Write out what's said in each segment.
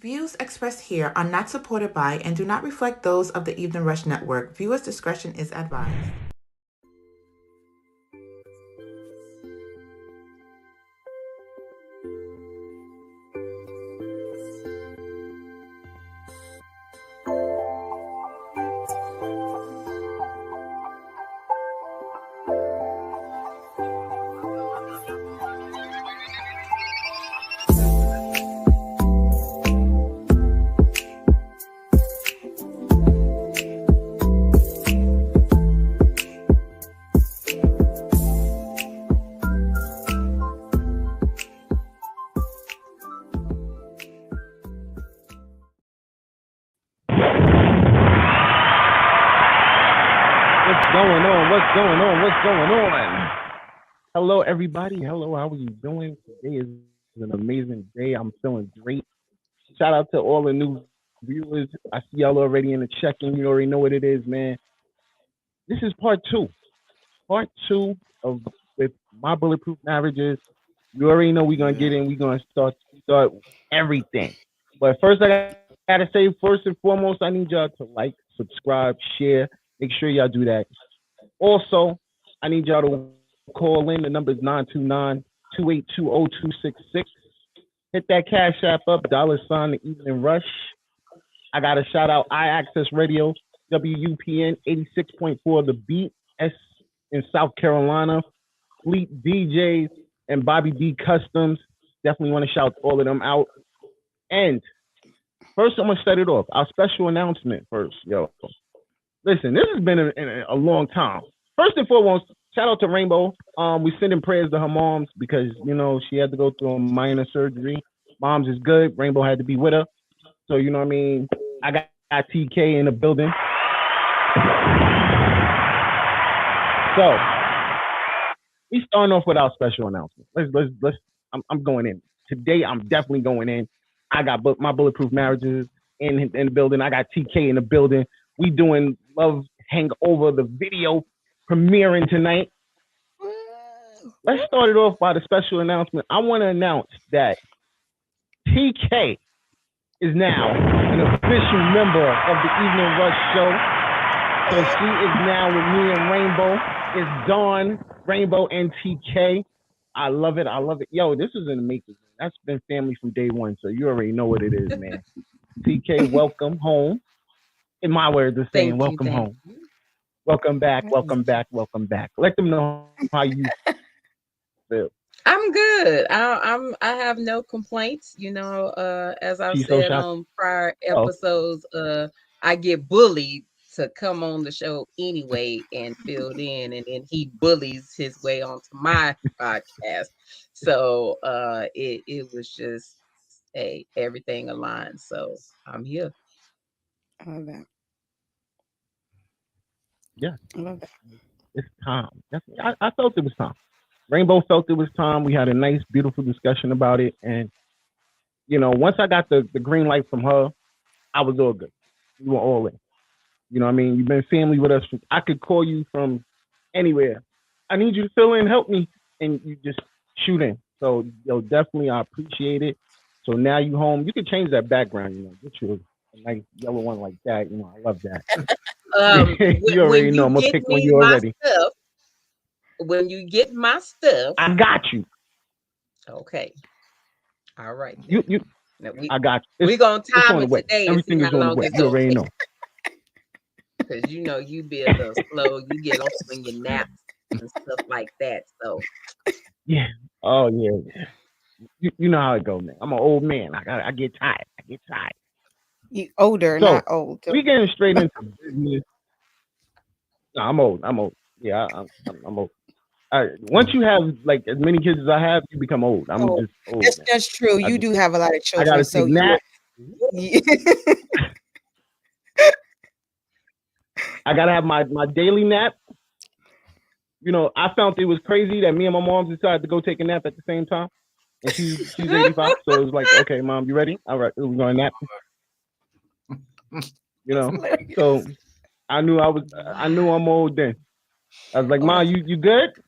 Views expressed here are not supported by and do not reflect those of the Evening Rush Network. Viewers' discretion is advised. What's going on? Hello, everybody. Hello, how are you doing? Today is an amazing day. I'm feeling great. Shout out to all the new viewers. I see y'all already in the check-in. You already know what it is, man. This is part two. Part two of with my bulletproof marriages. You already know we're gonna get in. We're gonna start everything. But first, I gotta say, first and foremost, I need y'all to like, subscribe, share. Make sure y'all do that. Also, I need y'all to call in. The number is 929-282-0266. Hit that Cash App up, $, the Evening Rush. I got to shout out iAccess Radio, WUPN 86.4 The Beat, S in South Carolina, Fleet DJs, and Bobby D Customs. Definitely want to shout all of them out. And first, I'm going to set it off. Our special announcement first, yo. Listen, this has been a long time. First and foremost, shout out to Rainbow. We sending prayers to her moms because, you know, she had to go through a minor surgery. Moms is good. Rainbow had to be with her. So, you know what I mean? I got TK in the building. So, we starting off with our special announcement. I'm going in. Today, I'm definitely going in. I got my bulletproof marriages in the building. I got TK in the building. We doing Love Hangover, the video premiering tonight. Let's start it off by the special announcement. I want to announce that TK is now an official member of the Evening Rush show. So she is now with me and Rainbow. It's Dawn, Rainbow, and TK. I love it. Yo, this is an amazing. That's been family from day one, so you already know what it is, man. TK, welcome home. In my words of saying, welcome home. Welcome back. Let them know how you feel. I'm good. I have no complaints. You know, as I've said on prior episodes, I get bullied to come on the show anyway and filled in, and then he bullies his way onto my podcast. So it was just everything aligned. So I'm here. I love that. Yeah. I love that. It's time. I felt it was time. Rainbow felt it was time. We had a nice, beautiful discussion about it. And, you know, once I got the green light from her, I was all good. We were all in. You know what I mean? You've been family with us. I could call you from anywhere. I need you to fill in, help me. And you just shoot in. So, yo, definitely, I appreciate it. So now you home. You can change that background, you know, get you a nice yellow one like that. You know, I love that. You already know. I'm going to pick on you already. When you get my stuff, I got you. Okay. All right. I got you. We're going to time it today. Everything is on the way. You already know. Because you know you be a little slow. You get on when you nap and stuff like that. So yeah. Oh yeah. You know how it goes, man. I'm an old man. I get tired. You older, so, not old. We getting straight into business. No, I'm old. Yeah, I'm old. Once you have like as many kids as I have, you become old. I'm just old. That's true. You do have a lot of children. I gotta take naps. I gotta have my daily nap. You know, I found it was crazy that me and my mom decided to go take a nap at the same time. And she's 85, so it was like, okay, mom, you ready? All right, we're going to nap. You know, so I knew I'm old then. I was like, Mom, you good?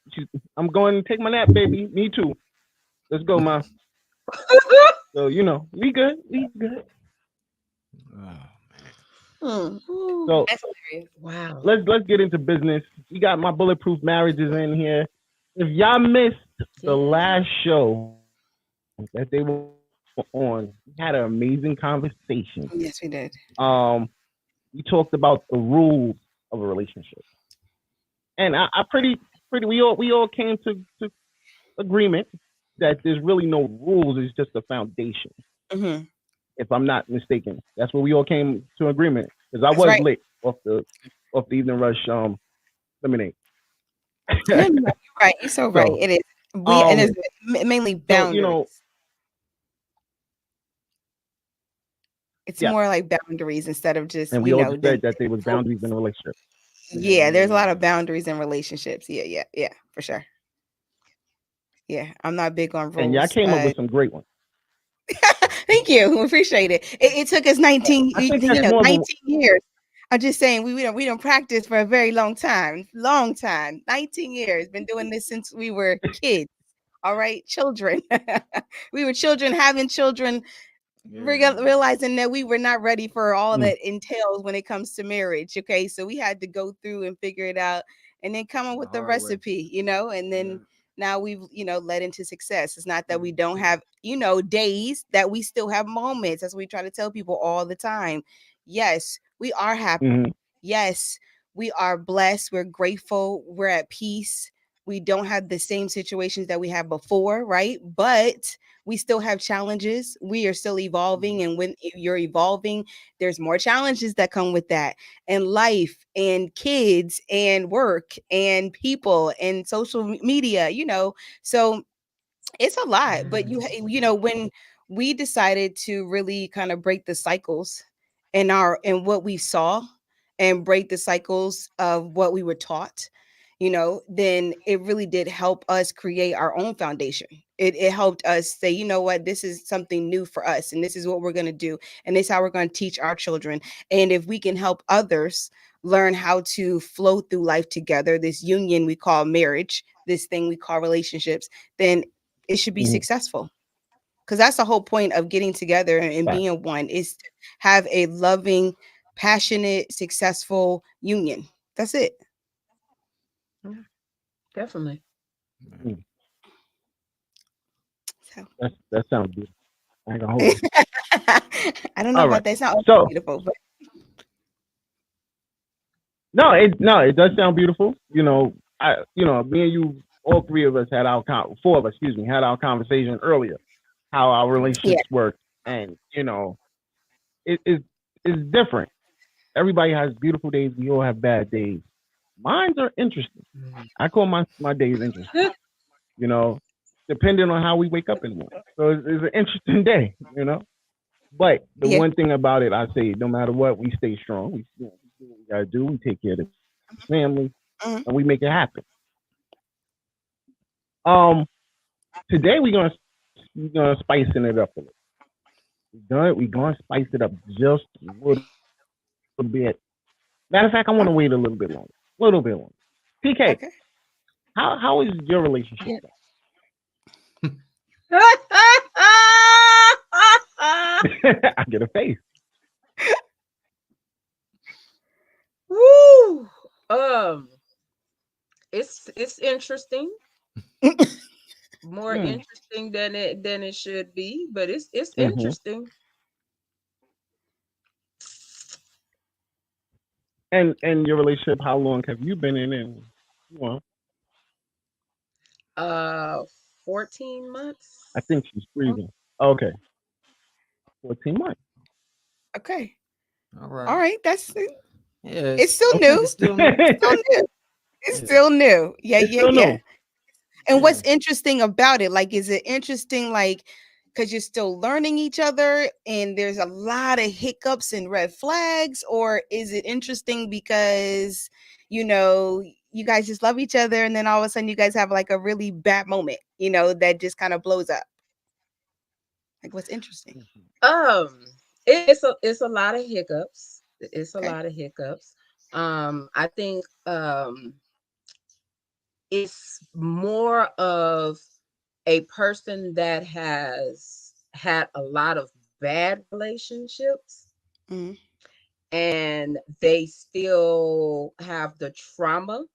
I'm going to take my nap, baby. Me too. Let's go, Mom. So, you know, we good. So That's hilarious. Wow. let's get into business. We got my bulletproof marriages in here. If y'all missed the Yeah. last show that they were on, we had an amazing conversation. Yes, we did. We talked about the rules of a relationship, and I pretty we all came to agreement that there's really no rules. It's just a foundation. Mm-hmm. If I'm not mistaken, that's what we all came to agreement. Because I That's was right. lit off the evening rush lemonade. No, you're right. You're so right. So It is. And it's mainly so you know, boundaries. It's yeah, more like boundaries instead of just, and we all just said that there was boundaries in a relationship. yeah, there's a lot of boundaries in relationships. Yeah, for sure. Yeah, I'm not big on And y'all rules. came up with some great ones. Thank you. We appreciate it. It took us 19, I think that's more of 19 years. I'm just saying we don't practice for a very long time. Long time. 19 years. Been doing this since we were kids. All right, children. We were children having children, realizing that we were not ready for all that entails when it comes to marriage. Okay, so we had to go through and figure it out and then come up with the recipe, and then now we've led into success. It's not that we don't have days, that we still have moments, as we try to tell people all the time. Yes, we are happy. Yes, we are blessed, we're grateful, we're at peace. We don't have the same situations that we had before, right? But we still have challenges. We are still evolving. And when you're evolving, there's more challenges that come with that, and life and kids and work and people and social media, So it's a lot. But when we decided to really kind of break the cycles in what we saw, and break the cycles of what we were taught, then it really did help us create our own foundation. It helped us say, you know what, this is something new for us, and this is what we're going to do, and this is how we're going to teach our children. And if we can help others learn how to flow through life together, this union we call marriage, this thing we call relationships, then it should be successful. Because that's the whole point of getting together and being one, is to have a loving, passionate, successful union. That's it. Definitely. So That sounds beautiful. I ain't gonna hold you. I don't know All about right. that. It's not So beautiful, but no, it does sound beautiful. Me and you, all three of us had four of us, excuse me, had our conversation earlier, how our yeah, relationships work, and it's different. Everybody has beautiful days. We all have bad days. Mines are interesting. I call my days interesting. You know, depending on how we wake up in the morning. So it's an interesting day. But the yeah. one thing about it, I say, no matter what, we stay strong. We do what we gotta do. We take care of the family, Mhm. and we make it happen. Um, Today we're gonna spicing it up a little. We're gonna spice it up just a little bit. Matter of fact, I want to wait a little bit longer. A little bit longer. PK, Okay. how is your relationship going? I get a face. Woo. It's interesting. More interesting than it should be, but it's Mm-hmm. interesting. And your relationship, how long have you been in? And well, Uh 14 months. I think she's freezing. Okay, 14 months. Okay. All right. All right. That's Yeah, it's still Okay. new. it's still new. It's still new. It's Yeah. still new. Yeah, It's yeah, still yeah. new. And Yeah. what's interesting about it, like, is it interesting, like, because you're still learning each other and there's a lot of hiccups and red flags? Or is it interesting because, you guys just love each other, and then all of a sudden you guys have like a really bad moment, that just kind of blows up? Like, what's interesting? Um it's a lot of hiccups. It's a Okay. lot of hiccups. I think it's more of a person that has had a lot of bad relationships Mm-hmm. And they still have the trauma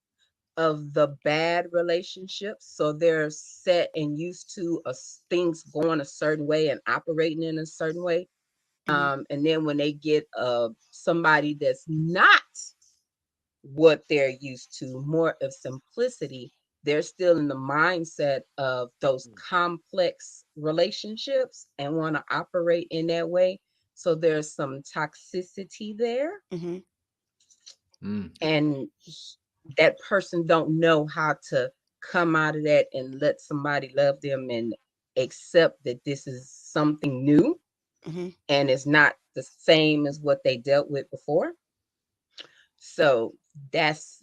of the bad relationships. So they're set and used to things going a certain way and operating in a certain way. And then when they get somebody that's not what they're used to, more of simplicity, they're still in the mindset of those complex relationships and want to operate in that way. So there's some toxicity there. Mm-hmm. And that person don't know how to come out of that and let somebody love them and accept that this is something new and it's not the same as what they dealt with before. So that's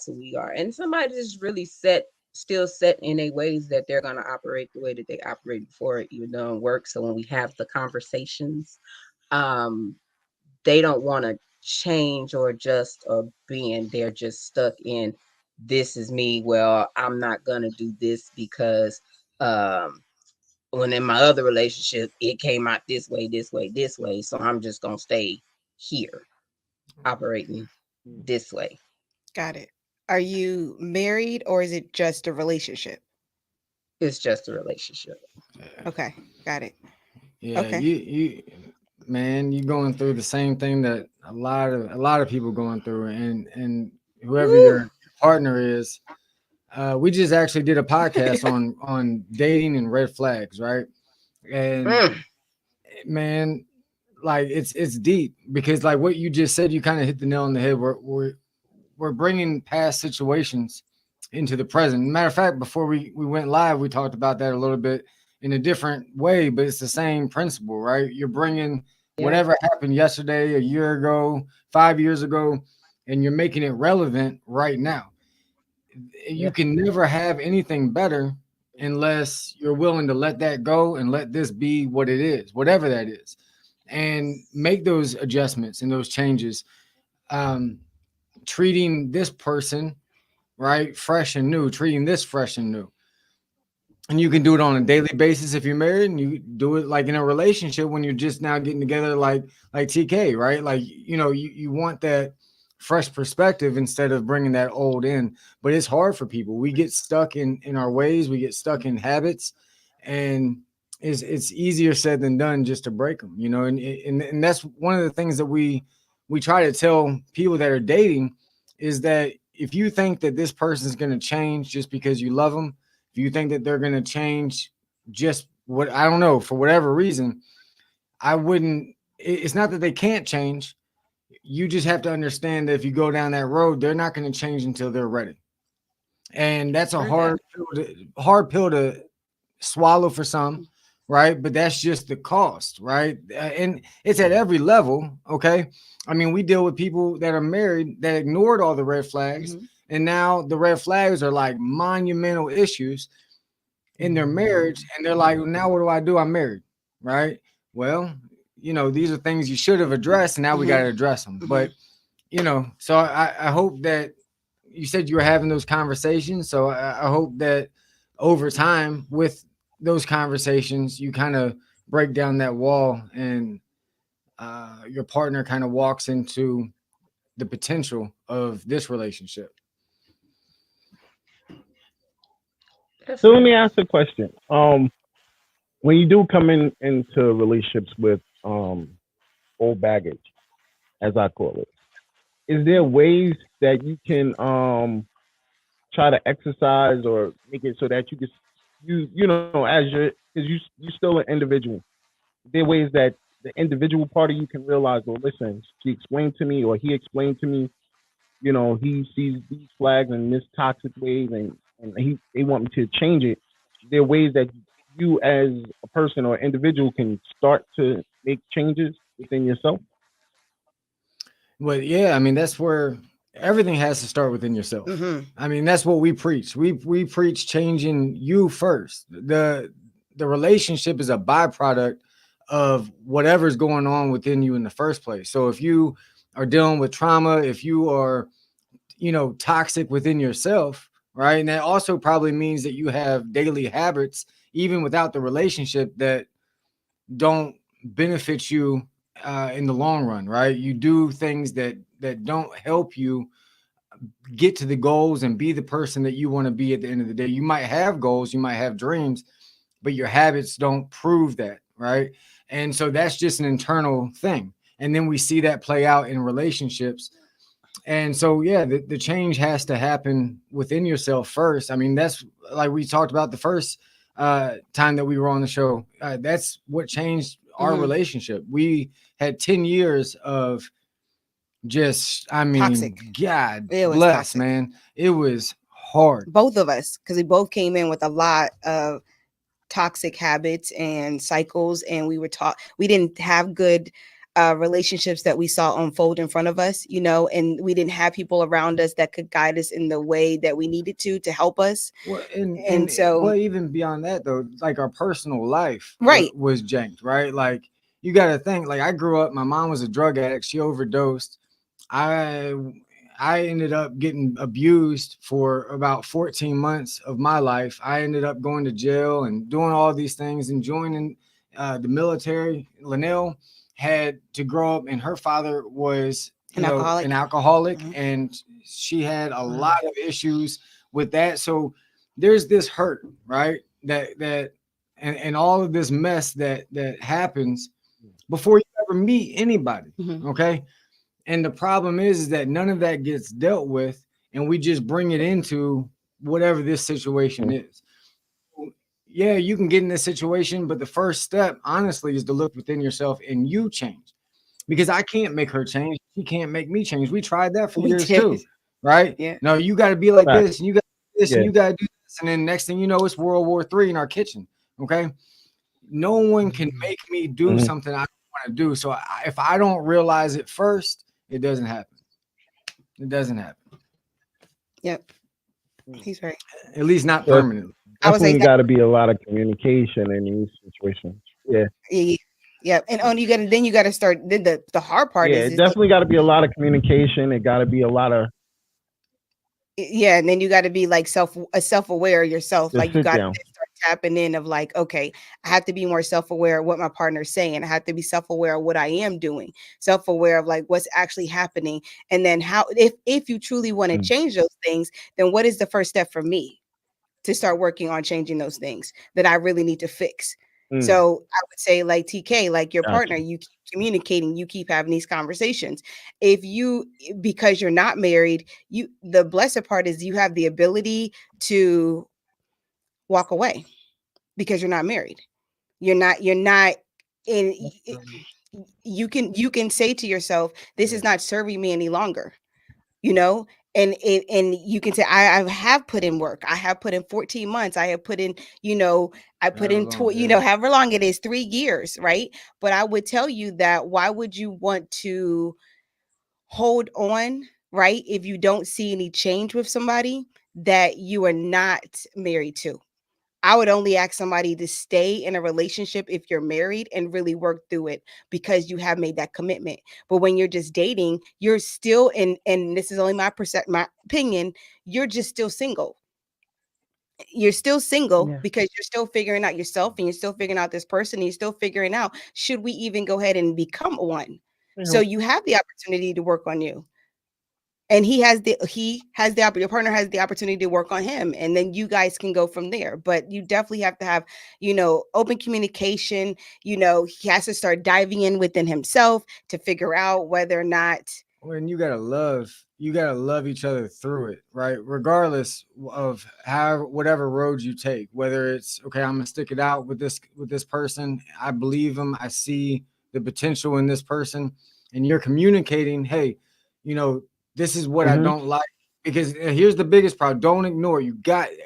who we are. And somebody just really still set in a ways that they're going to operate the way that they operated before it even though it works. So when we have the conversations, they don't want to change or adjust or bend. They're just stuck in, this is me. Well, I'm not going to do this because when in my other relationship, it came out this way, this way, this way. So I'm just going to stay here operating this way. Got it. Are you married or is it just a relationship? It's just a relationship. Okay, got it. Yeah, Okay. you man, you going through the same thing that a lot of people going through, and whoever your partner is, we just actually did a podcast on dating and red flags, right? And man, like it's deep because like what you just said, you kind of hit the nail on the head. We're bringing past situations into the present. Matter of fact, before we went live, we talked about that a little bit in a different way, but it's the same principle, right? You're bringing whatever happened yesterday, a year ago, 5 years ago, and you're making it relevant right now. You can never have anything better unless you're willing to let that go and let this be what it is, whatever that is, and make those adjustments and those changes. Um, Treating this person right, fresh and new, treating this fresh and new. And you can do it on a daily basis if you're married, and you do it like in a relationship when you're just now getting together, like TK, right? Like you want that fresh perspective instead of bringing that old in. But it's hard for people. We get stuck in our ways, we get stuck in habits, and it's easier said than done just to break them, and that's one of the things that we try to tell people that are dating is that if you think that this person is going to change just because you love them, if you think that they're going to change just what I don't know for whatever reason, I wouldn't. It's not that they can't change. You just have to understand that if you go down that road, they're not going to change until they're ready, and that's a hard pill to swallow for some, right? But that's just the cost, right? And it's at every level. Okay, I mean, we deal with people that are married that ignored all the red flags, and now the red flags are like monumental issues in their marriage, and they're like, now what do? I'm married, right? Well, these are things you should have addressed, and now we got to address them. But so I hope that you said you were having those conversations. So I hope that over time with those conversations, you kind of break down that wall and your partner kind of walks into the potential of this relationship. So let me ask a question. When you do come into relationships with old baggage, as I call it, is there ways that you can try to exercise or make it so that you can as because you still an individual. There are ways that the individual part of you can realize, well, listen, she explained to me or he explained to me, he sees these flags and this toxic ways, and they want me to change it. There are ways that you as a person or individual can start to make changes within yourself. Well, yeah, I mean, that's where everything has to start within yourself. I mean, that's what we preach. We preach changing you first. The relationship is a byproduct of whatever's going on within you in the first place. So if you are dealing with trauma, if you are, toxic within yourself, right? And that also probably means that you have daily habits, even without the relationship, that don't benefit you in the long run, right? You do things that don't help you get to the goals and be the person that you want to be at the end of the day. You might have goals, you might have dreams, but your habits don't prove that, right? And so that's just an internal thing. And then we see that play out in relationships. And so, yeah, the change has to happen within yourself first. I mean, that's like we talked about the first time that we were on the show. That's what changed our relationship. We had 10 years of just, I mean, toxic. God bless, man. It was hard. Both of us, because we both came in with a lot of toxic habits and cycles, and we didn't have good relationships that we saw unfold in front of us, and we didn't have people around us that could guide us in the way that we needed to help us. Well, and so, well, even beyond that though, like our personal life was janked, right? Like you got to think, like I grew up, my mom was a drug addict, she overdosed. I ended up getting abused for about 14 months of my life. I ended up going to jail and doing all these things and joining the military. Lanell had to grow up, and her father was an alcoholic, and she had a lot of issues with that. So there's this hurt, right? And all of this mess that happens before you ever meet anybody. Okay. And the problem is that none of that gets dealt with, and we just bring it into whatever this situation is. Yeah, you can get in this situation, but the first step, honestly, is to look within yourself and you change. Because I can't make her change. She can't make me change. We tried that for years too, right? Yeah. No, you got to be like this, and you got to do this, and you got to do this. And then next thing you know, it's World War III in our kitchen, okay? No one can make me do something I don't want to do. So if I don't realize it first, it doesn't happen. It doesn't happen. Yep. He's right. At least not permanently. Definitely got to be a lot of communication in these situations. Yeah. Yeah. And you got to start. Then the hard part is it definitely got to be a lot of communication. It got to be a lot of. Yeah, and then you got to be like self-aware of yourself. Like you got to start tapping in of like, okay, I have to be more self-aware of what my partner's saying. I have to be self-aware of what I am doing, self-aware of like what's actually happening. And then how, if you truly want to change those things, then what is the first step for me to start working on changing those things that I really need to fix? So I would say like TK, like your partner, you keep communicating, you keep having these conversations. Because you're not married, the blessed part is you have the ability to walk away because you're not married. You're not in, you can say to yourself, this is not serving me any longer, and you can say, I have put in work. I have put in 14 months. I have put in, I put in, however long it is, 3 years. Right. But I would tell you that why would you want to hold on, right? If you don't see any change with somebody that you are not married to. I would only ask somebody to stay in a relationship if you're married and really work through it because you have made that commitment. But when you're just dating, you're still and this is only my opinion, you're just still single. You're still single because you're still figuring out yourself and you're still figuring out this person and you're still figuring out, should we even go ahead and become one? So you have the opportunity to work on you. And your partner has the opportunity to work on him, and then you guys can go from there. But you definitely have to have, open communication. He has to start diving in within himself to figure out whether or not. When you gotta love each other through it, right? Regardless of whatever road you take, whether it's okay, I'm gonna stick it out with this person. I believe him. I see the potential in this person, and you're communicating. Hey, this is what I don't like, because here's the biggest problem. Don't ignore.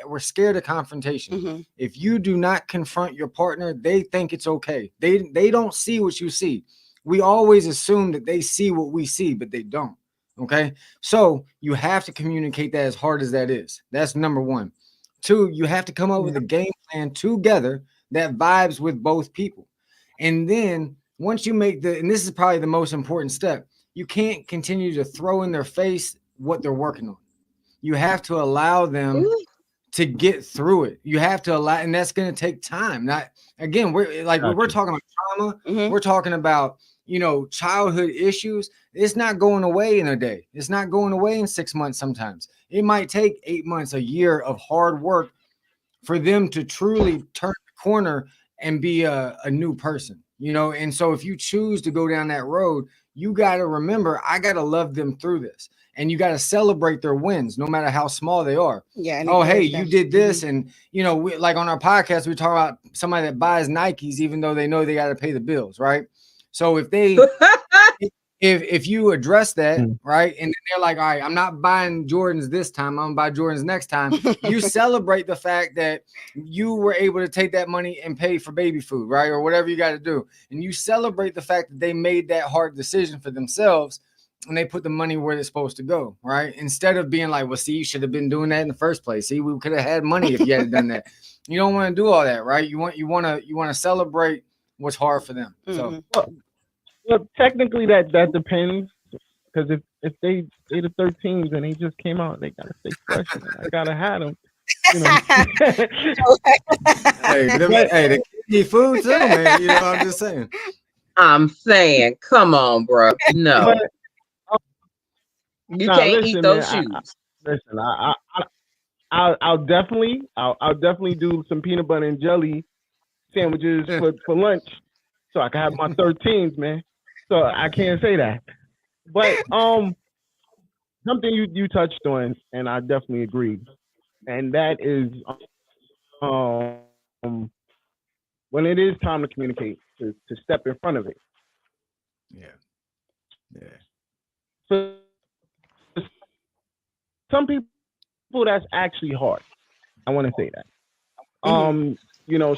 We're scared of confrontation. If you do not confront your partner, they think it's okay. They don't see what you see. We always assume that they see what we see, but they don't. Okay. So you have to communicate that, as hard as that is. That's number one. 2, you have to come up with a game plan together that vibes with both people. And then once you make and this is probably the most important step, you can't continue to throw in their face what they're working on. You have to allow them to get through it. You have to allow, and that's going to take time. Not again, we're talking about trauma. We're talking about, childhood issues, it's not going away in a day. It's not going away in 6 months. Sometimes it might take 8 months, a year of hard work for them to truly turn the corner and be a new person, And so if you choose to go down that road, you got to remember, I got to love them through this. And you got to celebrate their wins, no matter how small they are. Yeah. Oh, hey, you did this. And, we, like on our podcast, we talk about somebody that buys Nikes, even though they know they got to pay the bills, right? So if they, if you address that, right, and they're like, all right, I'm not buying Jordans this time, I'm gonna buy Jordans next time. You celebrate the fact that you were able to take that money and pay for baby food, right, or whatever you got to do, and you celebrate the fact that they made that hard decision for themselves, and they put the money where it's supposed to go, right? Instead of being like, well, see, you should have been doing that in the first place. See, we could have had money if you had done that. You don't want to do all that, right? You want to celebrate what's hard for them. So. Well, technically that depends, because if they the 13s and they just came out, they gotta stay fresh. I gotta have them. They eat food too, man. I'm just saying. I'm saying, come on, bro. No, you can't eat those shoes. I'll definitely do some peanut butter and jelly sandwiches for lunch, so I can have my 13s, man. So I can't say that. But something you touched on, and I definitely agree, and that is when it is time to communicate, to step in front of it. Yeah. So some people, that's actually hard. I want to say that.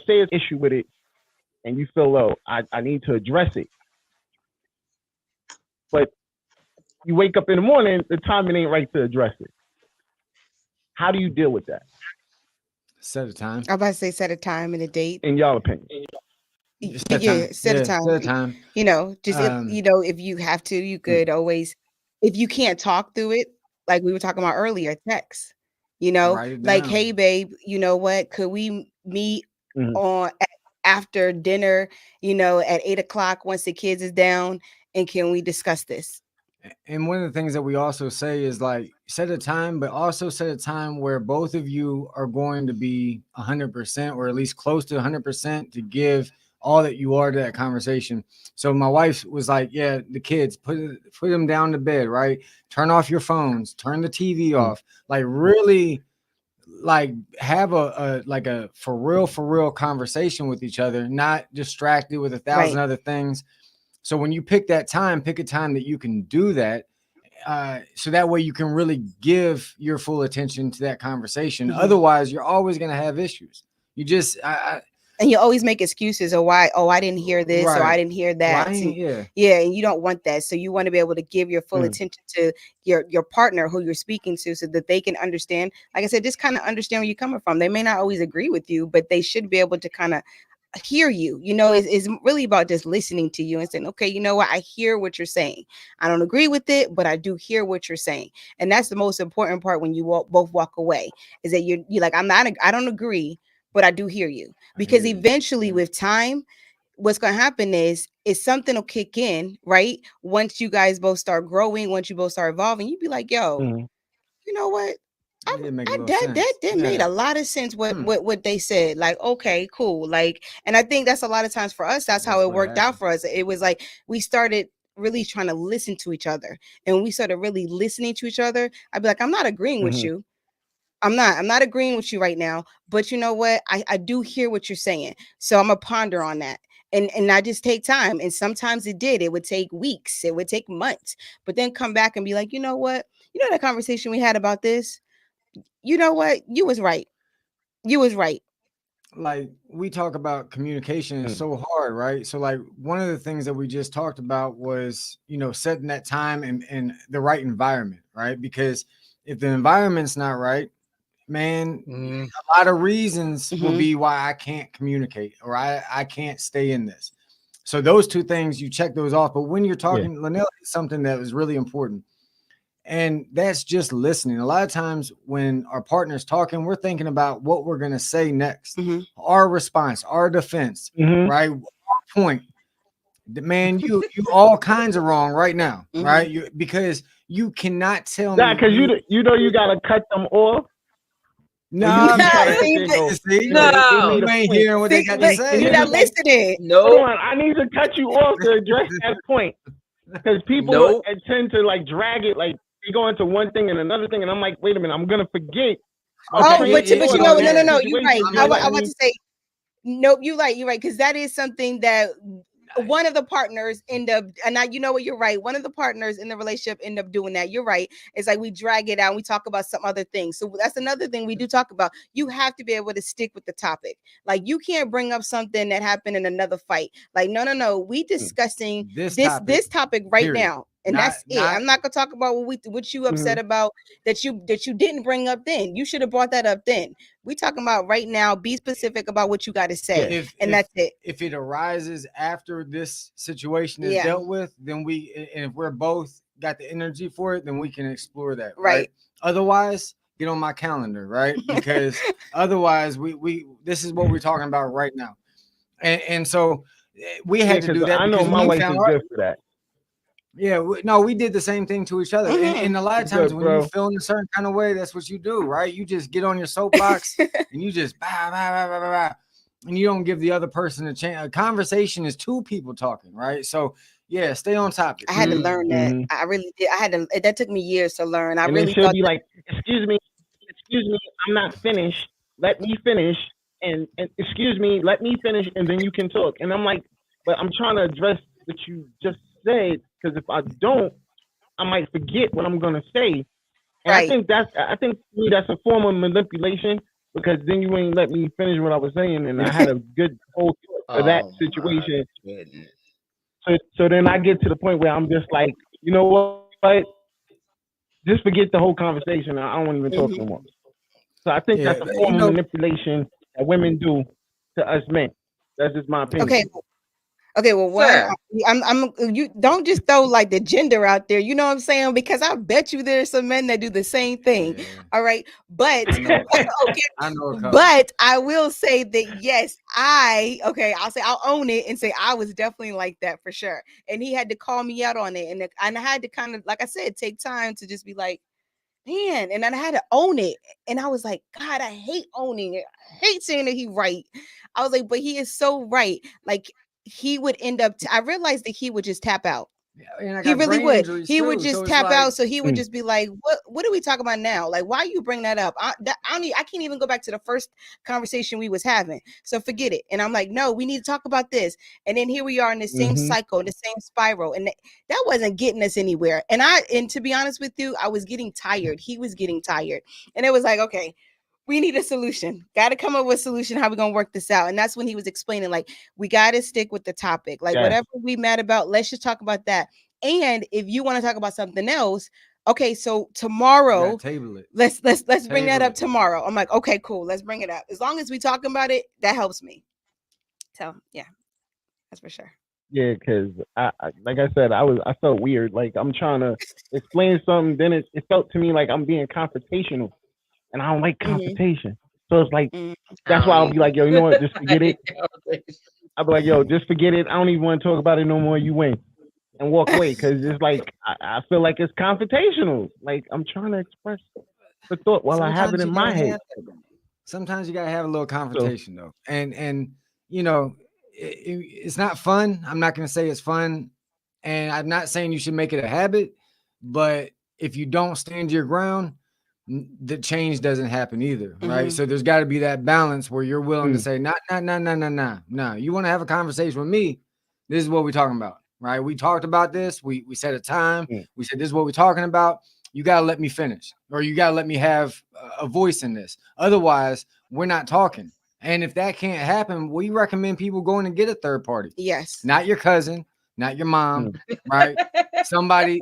Say it's an issue with it, and you feel, I need to address it. But you wake up in the morning, the timing ain't right to address it. How do you deal with that? Set a time. I'm about to say set a time and a date. In y'all opinion. Set a time. Set a time. If you have to, you could always, if you can't talk through it, like we were talking about earlier, text. Like, hey babe, you know what? Could we meet on after dinner, at 8 o'clock once the kids is down, and can we discuss this? And one of the things that we also say is like, set a time, but also set a time where both of you are going to be 100%, or at least close to 100%, to give all that you are to that conversation. So my wife was like, yeah, the kids, put them down to bed, right? Turn off your phones, turn the TV off, like really like have a for real conversation with each other, not distracted with 1,000 other things. So when you pick a time that you can do that, so that way you can really give your full attention to that conversation. Otherwise, you're always going to have issues. You just, and you always make excuses of why, I didn't hear this, or I didn't hear that. And you don't want that. So you want to be able to give your full attention to your partner who you're speaking to, so that they can understand. Like I said, just kind of understand where you're coming from. They may not always agree with you, but they should be able to kind of hear you. It's really about just listening to you and saying, okay, you know what, I hear what you're saying. I don't agree with it, but I do hear what you're saying. And that's the most important part when you both walk away, is that you're like, I don't agree, but I do hear you. Because eventually with time, what's going to happen is something will kick in, right? Once you guys both start growing, once you both start evolving, you'd be like, yo, you know what? That made a lot of sense what they said. Like, okay, cool. Like, and I think that's a lot of times for us, that's how it worked out for us. It was like we started really trying to listen to each other, and when we started really listening to each other, I'd be like, I'm not agreeing with you. I'm not agreeing with you right now, but you know what? I do hear what you're saying. So I'm gonna ponder on that. And I just take time. And sometimes it would take weeks, it would take months, but then come back and be like, you know what? That conversation we had about this, you know what? You was right. Like, we talk about communication is so hard, right? So like one of the things that we just talked about was, setting that time and the right environment, right? Because if the environment's not right, man, a lot of reasons will be why I can't communicate, or I can't stay in this. So those two things, you check those off. But when you're talking, Lanell, something that was really important. And that's just listening. A lot of times when our partner's talking, we're thinking about what we're going to say next, our response, our defense, right? Our point. Man, you all kinds of wrong right now, right? Because you cannot tell me because you know you gotta cut them off. No, you man. they made You a ain't point. hearing what they got to say. You're not listening. Hold on, I need to cut you off to address that point because people tend to like drag it, like they go into one thing and another thing, and I'm like, wait a minute, I'm gonna forget. But you know, no, you're right. I want to say, nope, you're right, because that is something that one of the partners end up, and now you know what, you're right. One of the partners in the relationship end up doing that. You're right. It's like we drag it out and we talk about some other things. So that's another thing we do talk about. You have to be able to stick with the topic. Like you can't bring up something that happened in another fight. Like, no. We discussing this topic right period. Now. And that's it. I'm not gonna talk about what you upset about that you didn't bring up then. You should have brought that up then. We talking about right now. Be specific about what you got to say, that's it. If it arises after this situation is dealt with, then and if we're both got the energy for it, then we can explore that. Right. Otherwise, get on my calendar, right? Because otherwise, we this is what we're talking about right now, and so we had to do that. I know my wife is good for that. Yeah, we did the same thing to each other. And a lot of times when you feel in a certain kind of way, that's what you do, right? You just get on your soapbox and you just and you don't give the other person a chance. A conversation is two people talking, right? So yeah, stay on topic. I had to learn that. I really did. That took me years to learn. I really should be like, excuse me, I'm not finished. Let me finish. And excuse me, let me finish, and then you can talk. And I'm like, but I'm trying to address what you just said. Because if I don't, I might forget what I'm gonna say, and I think that's a form of manipulation because then you ain't let me finish what I was saying, and I had a good whole for that situation. So then I get to the point where I'm just like, you know what? Just forget the whole conversation. I don't even talk no more. So I think that's a form of manipulation that women do to us men. That's just my opinion. Okay, well, you don't just throw like the gender out there, you know what I'm saying? Because I bet you there's some men that do the same thing. Yeah. All right, but but I will say that yes, I'll own it and say I was definitely like that for sure. And he had to call me out on it, and I had to kind of, like I said, take time to just be like, man, and then I had to own it. And I was like, God, I hate owning it. I hate saying that he's right. I was like, but he is so right. Like he would end up, I realized that he would just tap out. He really would. He would just tap out. So he would just be like, what are we talking about now? Like, why you bring that up? I can't even go back to the first conversation we was having. So forget it. And I'm like, no, we need to talk about this. And then here we are in the same cycle, in the same spiral. And that wasn't getting us anywhere. And to be honest with you, I was getting tired. He was getting tired. And it was like, okay, we need a solution. Got to come up with a solution. How we going to work this out? And that's when he was explaining, like, we got to stick with the topic. Like, whatever we mad about, let's just talk about that. And if you want to talk about something else, okay, so tomorrow, table it. Let's bring that up tomorrow. I'm like, okay, cool. Let's bring it up. As long as we talking about it, that helps me. So yeah, that's for sure. Yeah, because I like I said, I felt weird. Like I'm trying to explain something, then it felt to me like I'm being confrontational. And I don't like confrontation. So it's like, that's why I'll be like, yo, you know what? Just forget it. I'll be like, yo, just forget it. I don't even want to talk about it no more. You win. And walk away. Because it's like, I feel like it's confrontational. Like, I'm trying to express the thought while I have it in my head. Sometimes you got to have a little confrontation, though. And you know, it's not fun. I'm not going to say it's fun. And I'm not saying you should make it a habit. But if you don't stand your ground, the change doesn't happen either, right? So there's got to be that balance where you're willing to say, no. You want to have a conversation with me? This is what we're talking about, right? We talked about this. We set a time. We said this is what we're talking about. You got to let me finish, or you got to let me have a voice in this. Otherwise, we're not talking. And if that can't happen, we recommend people going and get a third party. Yes, not your cousin, not your mom, right? Somebody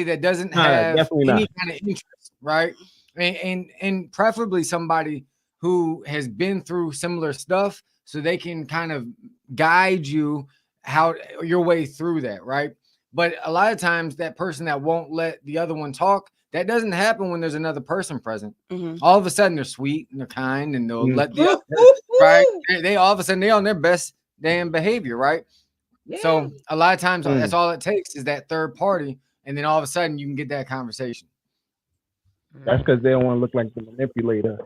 that doesn't have any kind of interest, right? And preferably somebody who has been through similar stuff so they can kind of guide you how your way through that, right? But a lot of times that person that won't let the other one talk, that doesn't happen when there's another person present. All of a sudden they're sweet and they're kind and they'll let the other, right? They all of a sudden they're on their best damn behavior, right? Yeah. So a lot of times that's all it takes is that third party, and then all of a sudden you can get that conversation. That's because they don't want to look like the manipulator.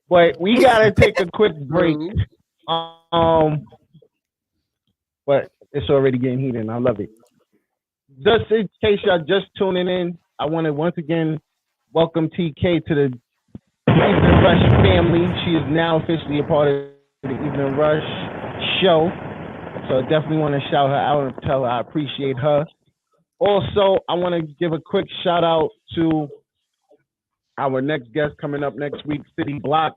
But we gotta take a quick break. But it's already getting heated, and I love it. Just in case y'all just tuning in, I want to once again welcome TK to the Evening Rush family. She is now officially a part of the Evening Rush show. So definitely want to shout her out and tell her I appreciate her. Also, I want to give a quick shout out to our next guest coming up next week, City Block.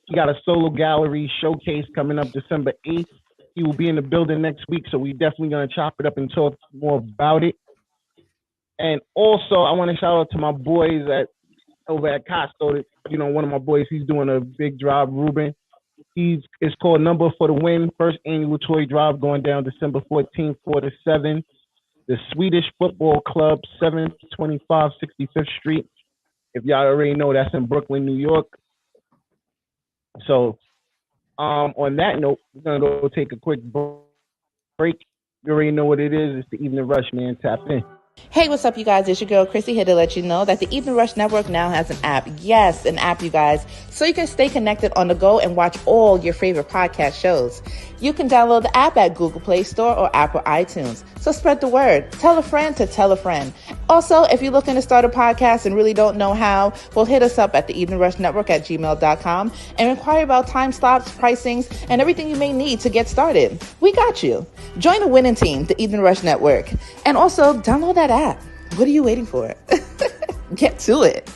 He got a solo gallery showcase coming up December 8th. He will be in the building next week, so we definitely going to chop it up and talk more about it. And also, I want to shout out to my boys over at Costo. You know, one of my boys, he's doing a big drive, Ruben. It's called Number for the Win, first annual toy drive going down December 14th, 4 to 7. The Swedish Football Club, 725 65th Street. If y'all already know, that's in Brooklyn, New York. So, on that note, we're going to go take a quick break. You already know what it is. It's the Evening Rush, man. Tap in. Hey, what's up, you guys? It's your girl, Chrissy, here to let you know that the Evening Rush Network now has an app. Yes, an app, you guys. So you can stay connected on the go and watch all your favorite podcast shows. You can download the app at Google Play Store or Apple iTunes. So spread the word. Tell a friend to tell a friend. Also, if you're looking to start a podcast and really don't know how, well, hit us up at the Evening Rush Network at gmail.com and inquire about time slots, pricings, and everything you may need to get started. We got you. Join the winning team, the Evening Rush Network. And also, download that app. What are you waiting for? Get to it.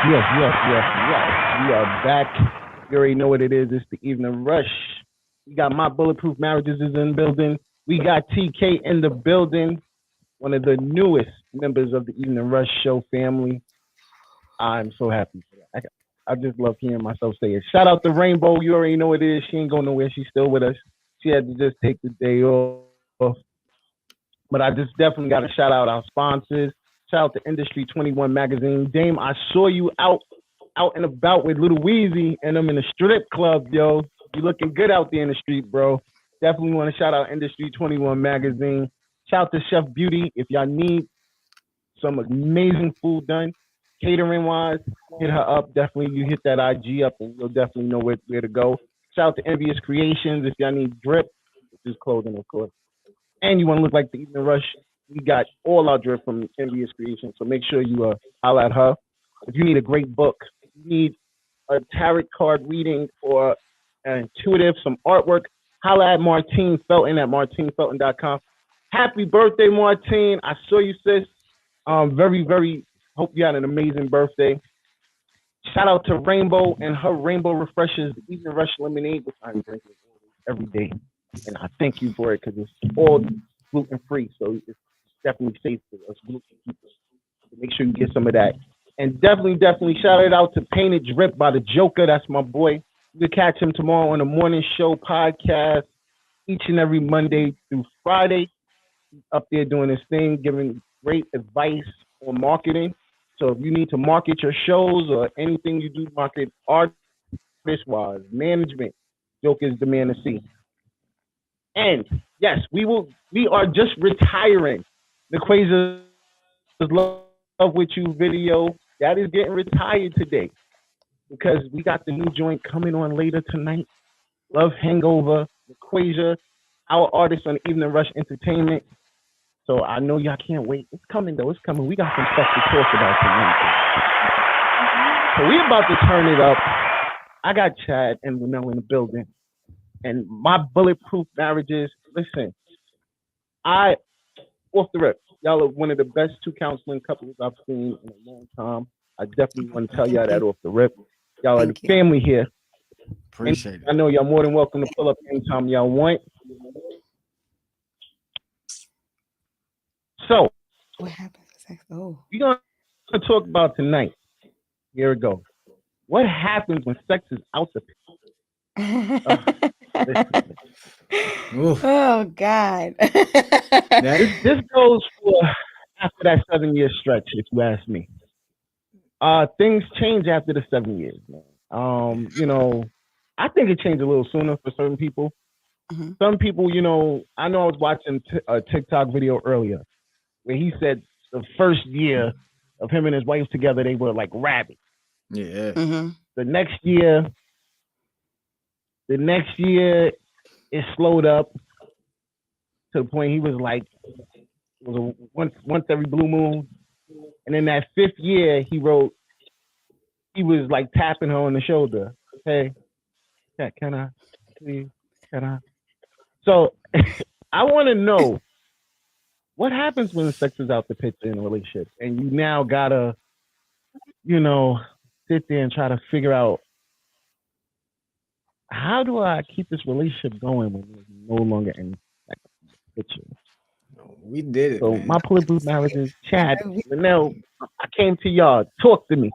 Yes. We are back. You already know what it is. It's the Evening Rush. We got My Bulletproof Marriages is in the building. We got TK in the building, one of the newest members of the Evening Rush show family. I'm so happy for that. I just love hearing myself say it. Shout out to Rainbow. You already know what it is. She ain't going nowhere. She's still with us. She had to just take the day off. But I just definitely got to shout out our sponsors. Shout out to Industry 21 Magazine. Dame, I saw you out and about with Little Weezy and I'm in a strip club, yo. You looking good out there in the street, bro. Definitely want to shout out Industry 21 Magazine. Shout out to Chef Beauty. If y'all need some amazing food done, catering-wise, hit her up. Definitely, you hit that IG up and you'll definitely know where to go. Shout out to Envious Creations. If y'all need drip, which is clothing, of course, and you want to look like the Evening Rush, we got all our drip from Envious Creations. So make sure you holler at her. If you need a great book, you need a tarot card reading or an intuitive, some artwork, holla at Martine Felton at martinefelton.com. Happy birthday, Martine. I saw you, sis. Very, hope you had an amazing birthday. Shout out to Rainbow and her Rainbow Refreshers, the Evening Rush Lemonade, which I'm drinking every day. And I thank you for it because it's all gluten-free, so it's definitely safe for us gluten keepers. So make sure you get some of that. And definitely shout it out to Painted Drip by the Joker. That's my boy. You can catch him tomorrow on the Morning Show podcast each and every Monday through Friday. He's up there doing his thing, giving great advice on marketing. So if you need to market your shows or anything you do, market artist-wise, management, Joker is the man to see. And yes, we are just retiring the Quasar's Love With You video. That is getting retired today because we got the new joint coming on later tonight. Love Hangover, Quasar, our artists on Evening Rush Entertainment. So I know y'all can't wait. It's coming though. It's coming. We got some stuff to talk about tonight. So we about to turn it up. I got Chad and Lanell in the building. And my bulletproof marriages, listen, I off the rip, y'all are one of the best two counseling couples I've seen in a long time. I definitely want to tell y'all that off the rip. Y'all are the family here. Appreciate it. I know y'all more than welcome to pull up anytime y'all want. So, what happens? Oh, we're going to talk about tonight. Here we go. What happens when sex is out the oh God. this goes for after that 7-year stretch, if you ask me. Things change after the 7 years, man. You know, I think it changed a little sooner for certain people. Mm-hmm. Some people, you know, I know I was watching a TikTok video earlier where he said the first year of him and his wife together, they were like rabid. Yeah. Mm-hmm. The next year, it slowed up to the point he was like, it was once every blue moon. And in that 5th year, he was like tapping her on the shoulder. Hey, can I, please, can I? So I want to know what happens when sex is out the picture in a relationship and you now gotta, you know, sit there and try to figure out, how do I keep this relationship going when there's no longer any sex in the picture? We did it. So man. my bulletproof marriages, Chad, Lanell, I came to y'all. Talk to me.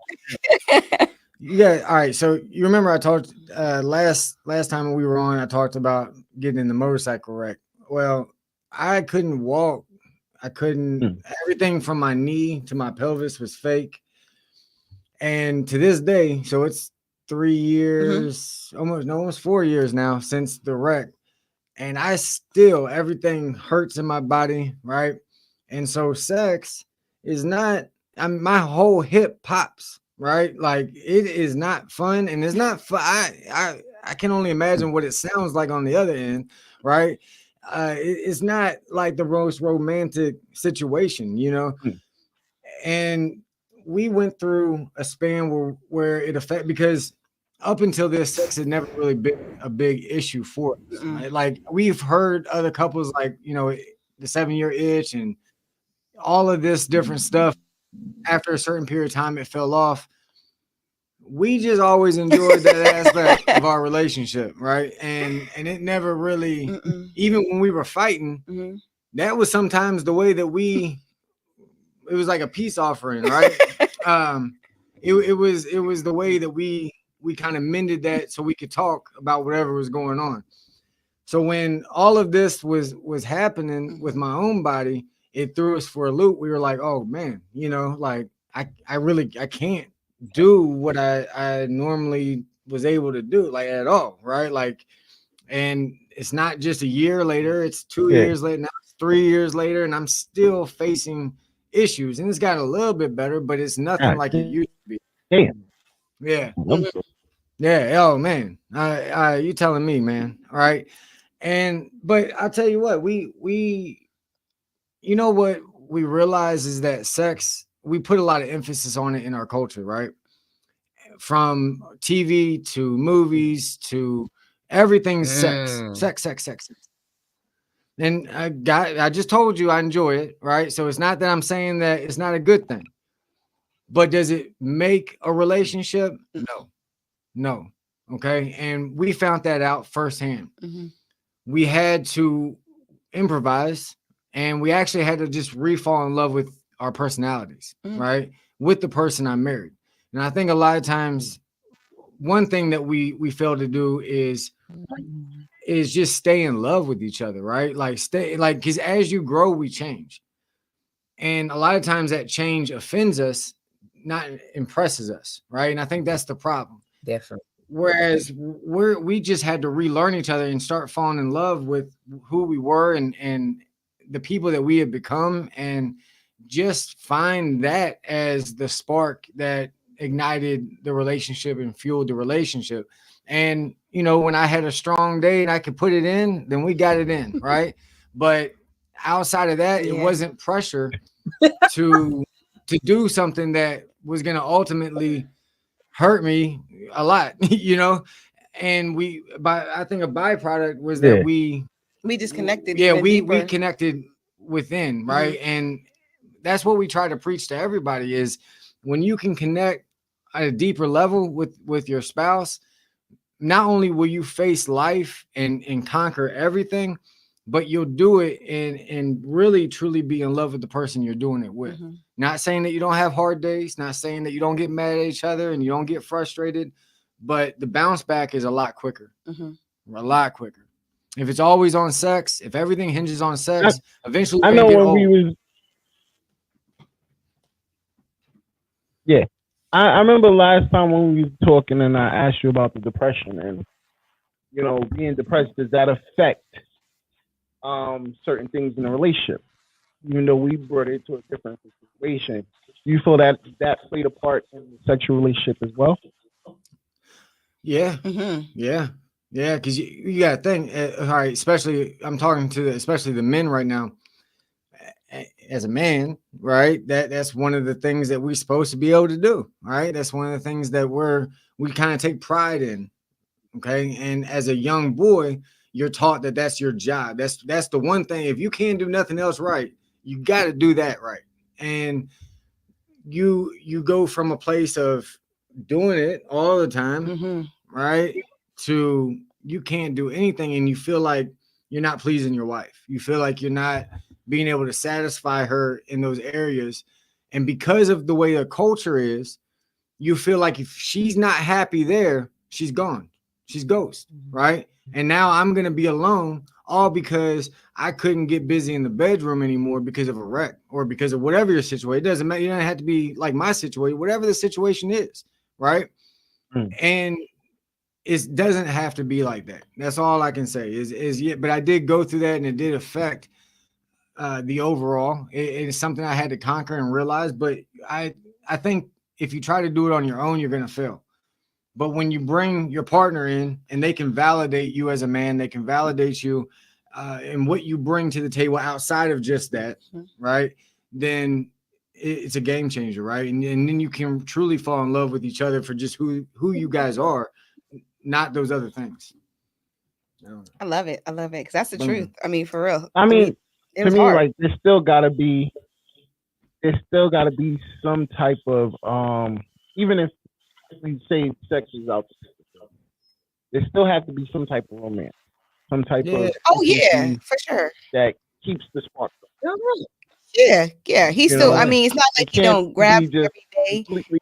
Yeah. All right. So you remember I talked last time we were on, I talked about getting in the motorcycle wreck. Well, I couldn't walk. I couldn't. Everything from my knee to my pelvis was fake. And to this day, so it's 3 years, almost 4 years now since the wreck. And I still, everything hurts in my body, right? And so sex is not, my whole hip pops, right? Like it is not fun, and it's not fun. I can only imagine what it sounds like on the other end, right? It's not like the most romantic situation, you know? And we went through a span where it affected, because up until this, sex had never really been a big issue for us. Right? Like we've heard other couples, like, you know, the 7-year itch and all of this different stuff. After a certain period of time, it fell off. We just always enjoyed that aspect of our relationship, right? And it never really, even when we were fighting, that was sometimes the way that it was like a peace offering, right? It was the way that we kind of mended that so we could talk about whatever was going on. So when all of this was happening with my own body, it threw us for a loop. We were like, oh man, you know, like I can't do what I normally was able to do, like at all, right? Like, and it's not just a year later, it's 2 years later, now it's 3 years later, and I'm still facing issues. And it's gotten a little bit better, but it's nothing like it used to be. Damn. Yeah. Yeah. Oh man. You telling me, man. All right. But I'll tell you what, we you know what we realize is that sex, we put a lot of emphasis on it in our culture, right? From TV to movies to everything's sex. And I just told you I enjoy it, right? So it's not that I'm saying that it's not a good thing. But does it make a relationship? No. Okay. And we found that out firsthand. We had to improvise, and we actually had to just re-fall in love with our personalities, right? With the person I married. And I think a lot of times, one thing that we fail to do is just stay in love with each other, right? Because as you grow, we change. And a lot of times that change offends us, not impresses us, right? And I think that's the problem. Definitely. Whereas we just had to relearn each other and start falling in love with who we were and the people that we had become, and just find that as the spark that ignited the relationship and fueled the relationship. And, you know, when I had a strong day and I could put it in, then we got it in, right? But outside of that, it wasn't pressure to do something that was going to ultimately hurt me a lot, you know? and I think a byproduct was that we disconnected. Yeah, even we deeper. connected within, right? And that's what we try to preach to everybody is when you can connect at a deeper level with your spouse, not only will you face life and conquer everything, but you'll do it and really truly be in love with the person you're doing it with. Not saying that you don't have hard days, not saying that you don't get mad at each other and you don't get frustrated, but the bounce back is a lot quicker. A lot quicker. If it's always on sex, if everything hinges on sex, eventually I you're know gonna get when we old. was yeah. I remember last time when we was talking and I asked you about the depression and being depressed, does that affect certain things in a relationship? Even though we brought it to a different situation, do you feel that played a part in the sexual relationship as well? Yeah, yeah, because you got to think. All right, especially I'm talking to especially the men right now. As a man, right? That's one of the things that we're supposed to be able to do, right? That's one of the things that we kind of take pride in. Okay, and as a young boy, you're taught that that's your job. That's the one thing. If you can't do nothing else right, you got to do that right. And you go from a place of doing it all the time, right, to you can't do anything and you feel like you're not pleasing your wife. You feel like you're not being able to satisfy her in those areas. And because of the way the culture is, you feel like if she's not happy there, she's gone. She's ghost, right? And now I'm going to be alone all because I couldn't get busy in the bedroom anymore because of a wreck or because of whatever your situation. It doesn't matter. You don't have to be like my situation, whatever the situation is, right? And it doesn't have to be like that. That's all I can say is yeah, but I did go through that and it did affect the overall. It's something I had to conquer and realize, but I think if you try to do it on your own, you're going to fail. But when you bring your partner in and they can validate you as a man, they can validate you and what you bring to the table outside of just that, right? Then it's a game changer, right? And then you can truly fall in love with each other for just who you guys are, not those other things. I love it. I love it because that's the truth. I mean, for real. I mean, to me, hard. like there's still gotta be some type of even if we say sex is out, there still has to be some type of romance, some type of for sure that keeps the spark. Yeah. He's still. I mean, it's not like you don't grab him every day. Completely,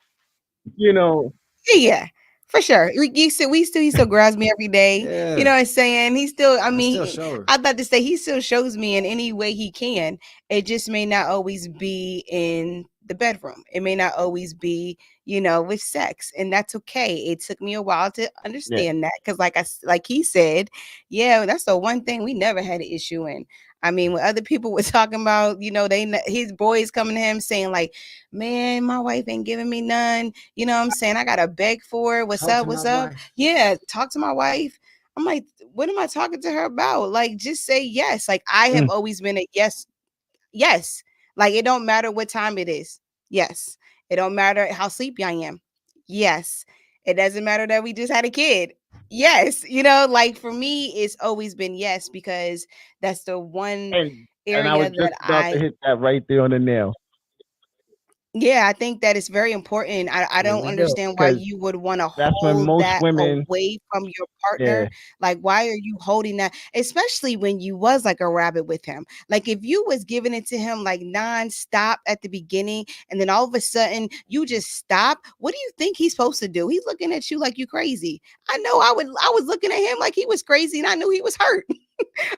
Yeah, for sure. He still grabs me every day. You know what I'm saying? He still. I mean, I'd like to say he still shows me in any way he can. It just may not always be in the bedroom. It may not always be, with sex, and that's okay. It took me a while to understand that because, like he said, that's the one thing we never had an issue in. I mean, when other people were talking about, his boys coming to him saying like, man, my wife ain't giving me none. You know what I'm saying? I got to beg for it. What's up? Wife. Yeah. Talk to my wife. I'm like, what am I talking to her about? Like, just say yes. Like, I have always been a yes. Yes. Like, it don't matter what time it is. Yes. It don't matter how sleepy I am. Yes. It doesn't matter that we just had a kid. Yes. Like for me, it's always been yes, because that's the one area I was just about to hit that right there on the nail. Yeah, I think that it's very important. I don't understand why you would want to hold that away from your partner. Like, why are you holding that? Especially when you was like a rabbit with him. Like, if you was giving it to him like nonstop at the beginning, and then all of a sudden you just stop, what do you think he's supposed to do? He's looking at you like you crazy. I know I was looking at him like he was crazy, and I knew he was hurt.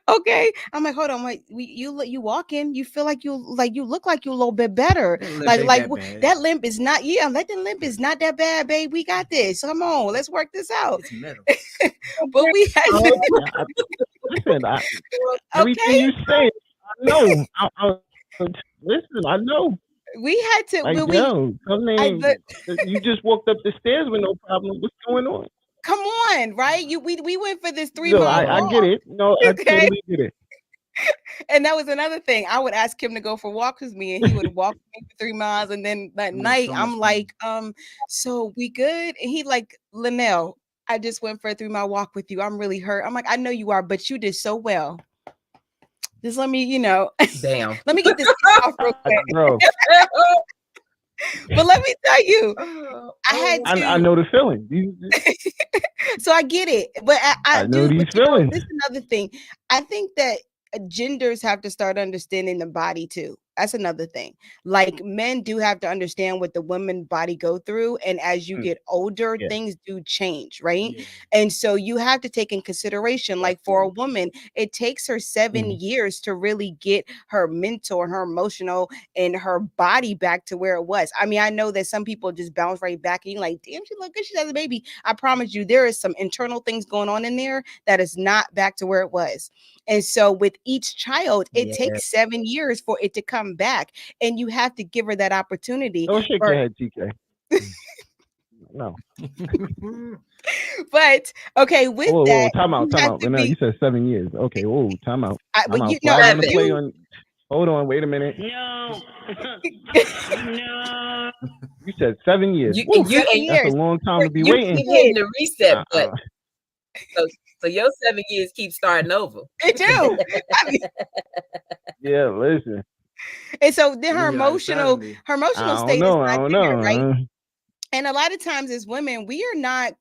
Okay, I'm like, hold on, like you walking, you feel like you look like you a little bit better. That limp is not. Yeah, that limp is not that bad, babe. We got this. Come on, let's work this out. It's metal. But we had listen. Everything you say, I know. Listen, I know. We had to. Like, you just walked up the stairs with no problem. What's going on? Come on, right? We went for this 3 mile walk. I get it. No, I totally get it. And that was another thing. I would ask him to go for walks with me, and he would walk me for 3 miles. And then that night, I'm like, so we good? And he like, Lanell, I just went for 3 mile walk with you. I'm really hurt. I'm like, I know you are, but you did so well. Just let me, damn. let me get this off real quick. Bro. But let me tell you, I had to. I know the feeling. So I get it, but I know do. these But feelings. this is another thing. I think that genders have to start understanding the body too. That's another thing. Like men do have to understand what the women body go through, and as you get older, things do change, right? Yeah. And so you have to take in consideration, like for a woman, it takes her 7 years to really get her mental and her emotional and her body back to where it was. I mean, I know that some people just bounce right back, and you're like, damn, she look good, she has a baby. I promise you, there is some internal things going on in there that is not back to where it was. And so with each child, it takes 7 years for it to come back. And you have to give her that opportunity. Don't shake your head, TK. No. But okay, with that. Time out. No, you said 7 years. Okay, time out. But you know, hold on, wait a minute. No. No. You said 7 years. That's a long time to be waiting. You keep hitting the reset button. So your 7 years keep starting over. They do. Yeah, listen. And so then her emotional state is not there, right? And a lot of times as women, we are not,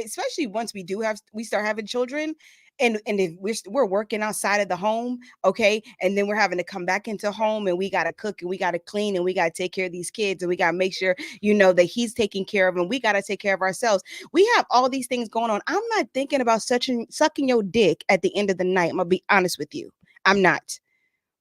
especially once we start having children, and if we're working outside of the home, okay, and then we're having to come back into home, and we got to cook, and we got to clean, and we got to take care of these kids, and we got to make sure that he's taking care of them. We got to take care of ourselves. We have all these things going on. I'm not thinking about sucking your dick at the end of the night. I'm gonna be honest with you. I'm not.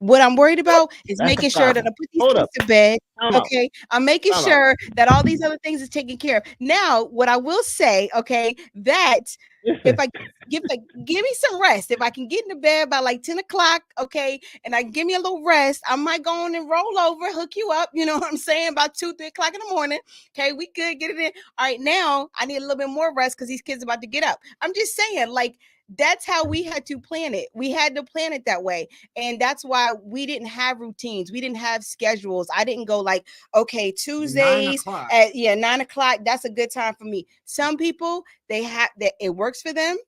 What I'm worried about is making sure that I put these kids to bed. Okay. I'm making sure that all these other things is taken care of. Now, what I will say, okay, that if I give me some rest, if I can get into bed by like 10 o'clock, okay, and I give me a little rest, I might go on and roll over, hook you up, you know what I'm saying, about 2, 3 o'clock in the morning. Okay, we could get it in. All right, now I need a little bit more rest because these kids are about to get up. I'm just saying, like, that's how we had to plan it. We had to plan it that way. And that's why we didn't have routines. We didn't have schedules. I didn't go like, okay, Tuesdays at 9 o'clock. That's a good time for me. Some people, they have that it works for them.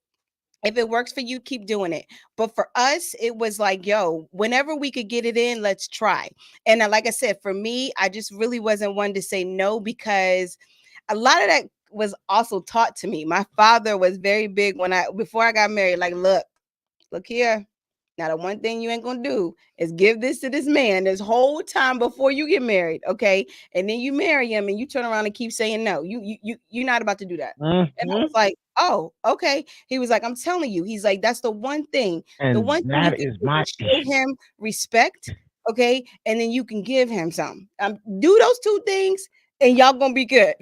If it works for you, keep doing it. But for us, it was like, yo, whenever we could get it in, let's try. And like I said, for me, I just really wasn't one to say no, because a lot of that was also taught to me. My father was very big before I got married, like, look here. Now, the one thing you ain't gonna do is give this to this man this whole time before you get married, okay? And then you marry him and you turn around and keep saying no. You're not about to do that. And I was like, oh, okay. He was like, I'm telling you. He's like, that's the one thing. And the one that thing is my show him respect, okay? And then you can give him some. Do those 2 things, and y'all gonna be good.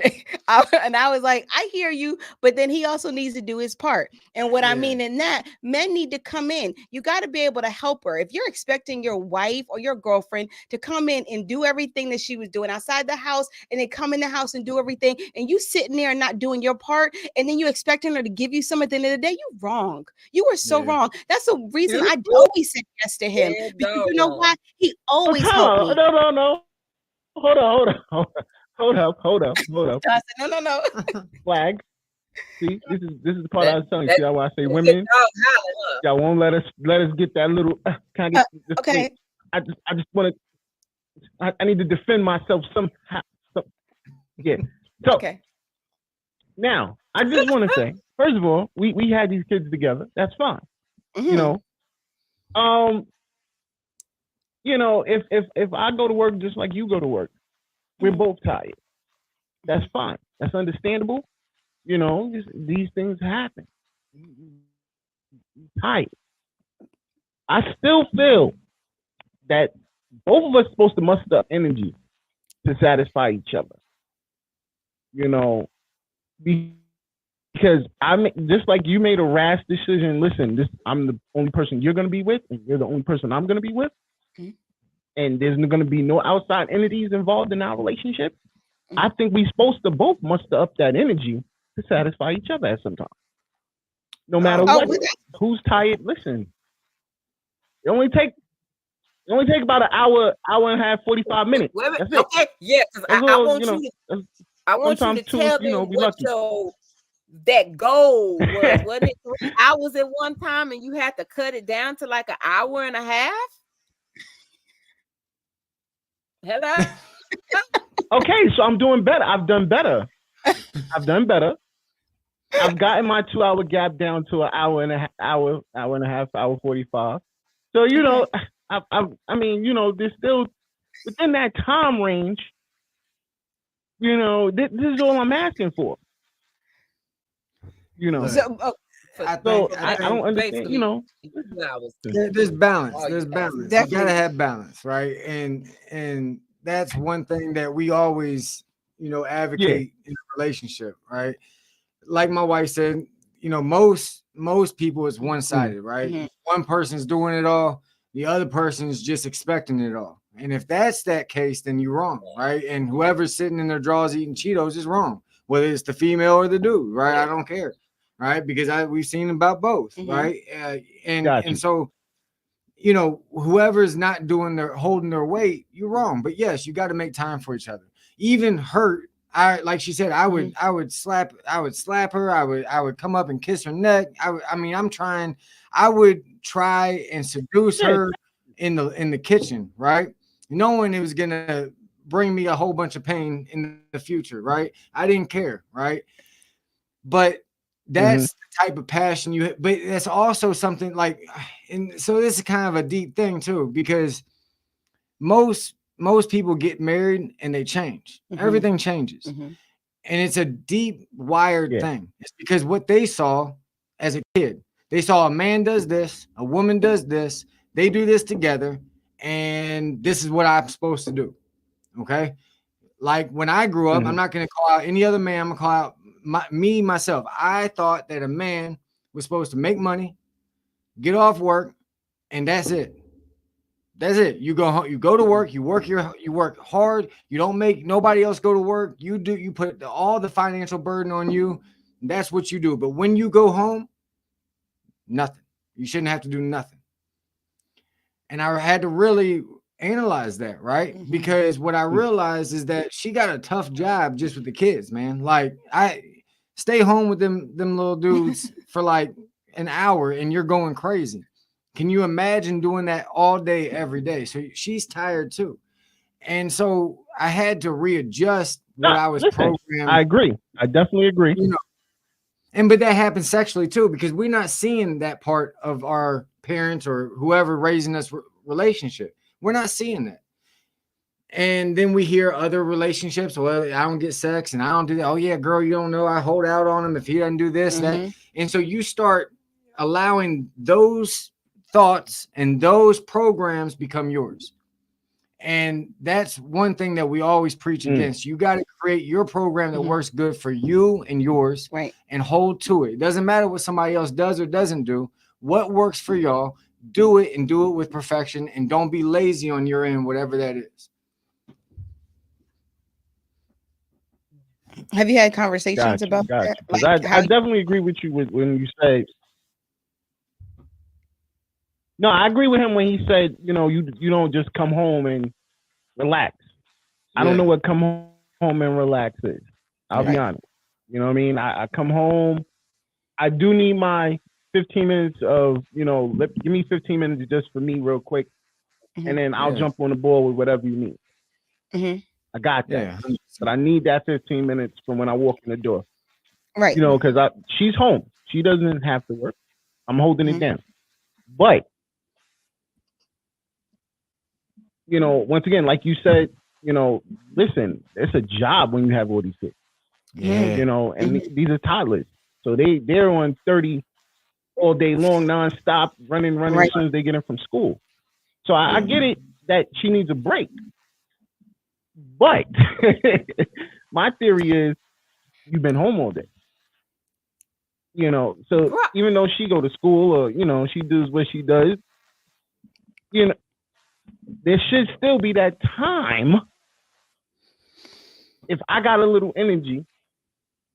And I was like, I hear you, but then he also needs to do his part. And what I mean in that, men need to come in. You got to be able to help her. If you're expecting your wife or your girlfriend to come in and do everything that she was doing outside the house, and then come in the house and do everything, and you sitting there and not doing your part, and then you expecting her to give you some at the end of the day, you're wrong. You were so wrong. That's the reason I always said yes to him. Because you know why? He always helped me. No. Hold on. Hold up. I said, no. Flag. See, this is the part I was telling you. See how I say women, y'all won't let us get that little. Can I get okay. I just want to. I need to defend myself somehow. Yeah. So okay. Now I just want to say, first of all, we had these kids together. That's fine. Mm-hmm. If I go to work just like you go to work, we're both tired. That's fine. That's understandable. These things happen. Tired. I still feel that both of us are supposed to muster up energy to satisfy each other. Because just like you made a rash decision. Listen, I'm the only person you're going to be with, and you're the only person I'm going to be with. Mm-hmm. And there's going to be no outside entities involved in our relationship. Mm-hmm. I think we're supposed to both muster up that energy to satisfy each other at some time. No matter what, who's tired, listen. It only take about an hour and a half, 45 minutes. Okay, yeah, because I want you to tell me that goal was, wasn't it 3 hours at one time, and you had to cut it down to like an hour and a half? Hello. Okay, so I'm doing better. I've done better. I've gotten my 2-hour gap down to an hour and a half, hour 45. So you know, I mean, you know, there's still within that time range. You know, this is all I'm asking for. You know, I don't understand. You know, there's balance. There's balance. You gotta have balance, right? And that's one thing that we always, you know, advocate in a relationship, right? Like my wife said, you know, most people is one-sided, right? Mm-hmm. One person's doing it all, the other person's just expecting it all. And if that's that case, then you're wrong, right? And whoever's sitting in their drawers eating Cheetos is wrong, whether it's the female or the dude, right? I don't care, right? Because we've seen about both, right? And so, you know, whoever's not holding their weight, you're wrong. But yes, you got to make time for each other. Even hurt. Like she said, I would slap her. I would come up and kiss her neck. I would try and seduce her in the kitchen, right? Knowing it was gonna bring me a whole bunch of pain in the future, right? I didn't care, right? But that's the type of passion you have. But that's also something like, and so this is kind of a deep thing too, because most people get married and they change. Everything changes. And it's a deep wired thing. It's because what they saw as a kid, they saw a man does this, a woman does this, they do this together, and this is what I'm supposed to do. Okay. Like when I grew up, I'm not going to call out any other man. I'm going to call out myself. I thought that a man was supposed to make money, get off work, and that's it. That's it. You go home, you go to work, you work hard. You don't make nobody else go to work. You put all the financial burden on you. That's what you do. But when you go home, nothing. You shouldn't have to do nothing. And I had to really analyze that, right? Because what I realized is that she got a tough job just with the kids, man. Like I stay home with them little dudes for like an hour and you're going crazy. Can you imagine doing that all day, every day? So she's tired too. And so I had to readjust what I was programmed. I agree. I definitely agree. You know, but that happens sexually too, because we're not seeing that part of our parents or whoever raising us relationship. We're not seeing that. And then we hear other relationships. Well, I don't get sex and I don't do that. Oh yeah, girl, you don't know. I hold out on him if he doesn't do this, that. And so you start allowing those thoughts and those programs become yours. And that's one thing that we always preach against. You got to create your program that works good for you and yours, right? And hold to it. It doesn't matter what somebody else does or doesn't do. What works for y'all, do it and do it with perfection. And don't be lazy on your end, whatever that is. Have you had conversations about that? Like I definitely agree with you when you say. No, I agree with him when he said, you know, you don't just come home and relax. I don't know what come home and relax is. I'll be honest. You know what I mean? I come home. I do need my 15 minutes of, you know, give me 15 minutes just for me real quick. And then I'll jump on the ball with whatever you need. I got that. But I need that 15 minutes from when I walk in the door. Right. You know, because she's home. She doesn't have to work. I'm holding it down. But you know, once again, like you said, you know, listen, it's a job when you have all these kids. Yeah. You know, and these are toddlers. So they're on 30 all day long, nonstop, running as soon as they get in from school. So I get it that she needs a break. But my theory is you've been home all day. You know, so even though she go to school or, you know, she does what she does, you know, there should still be that time. If I got a little energy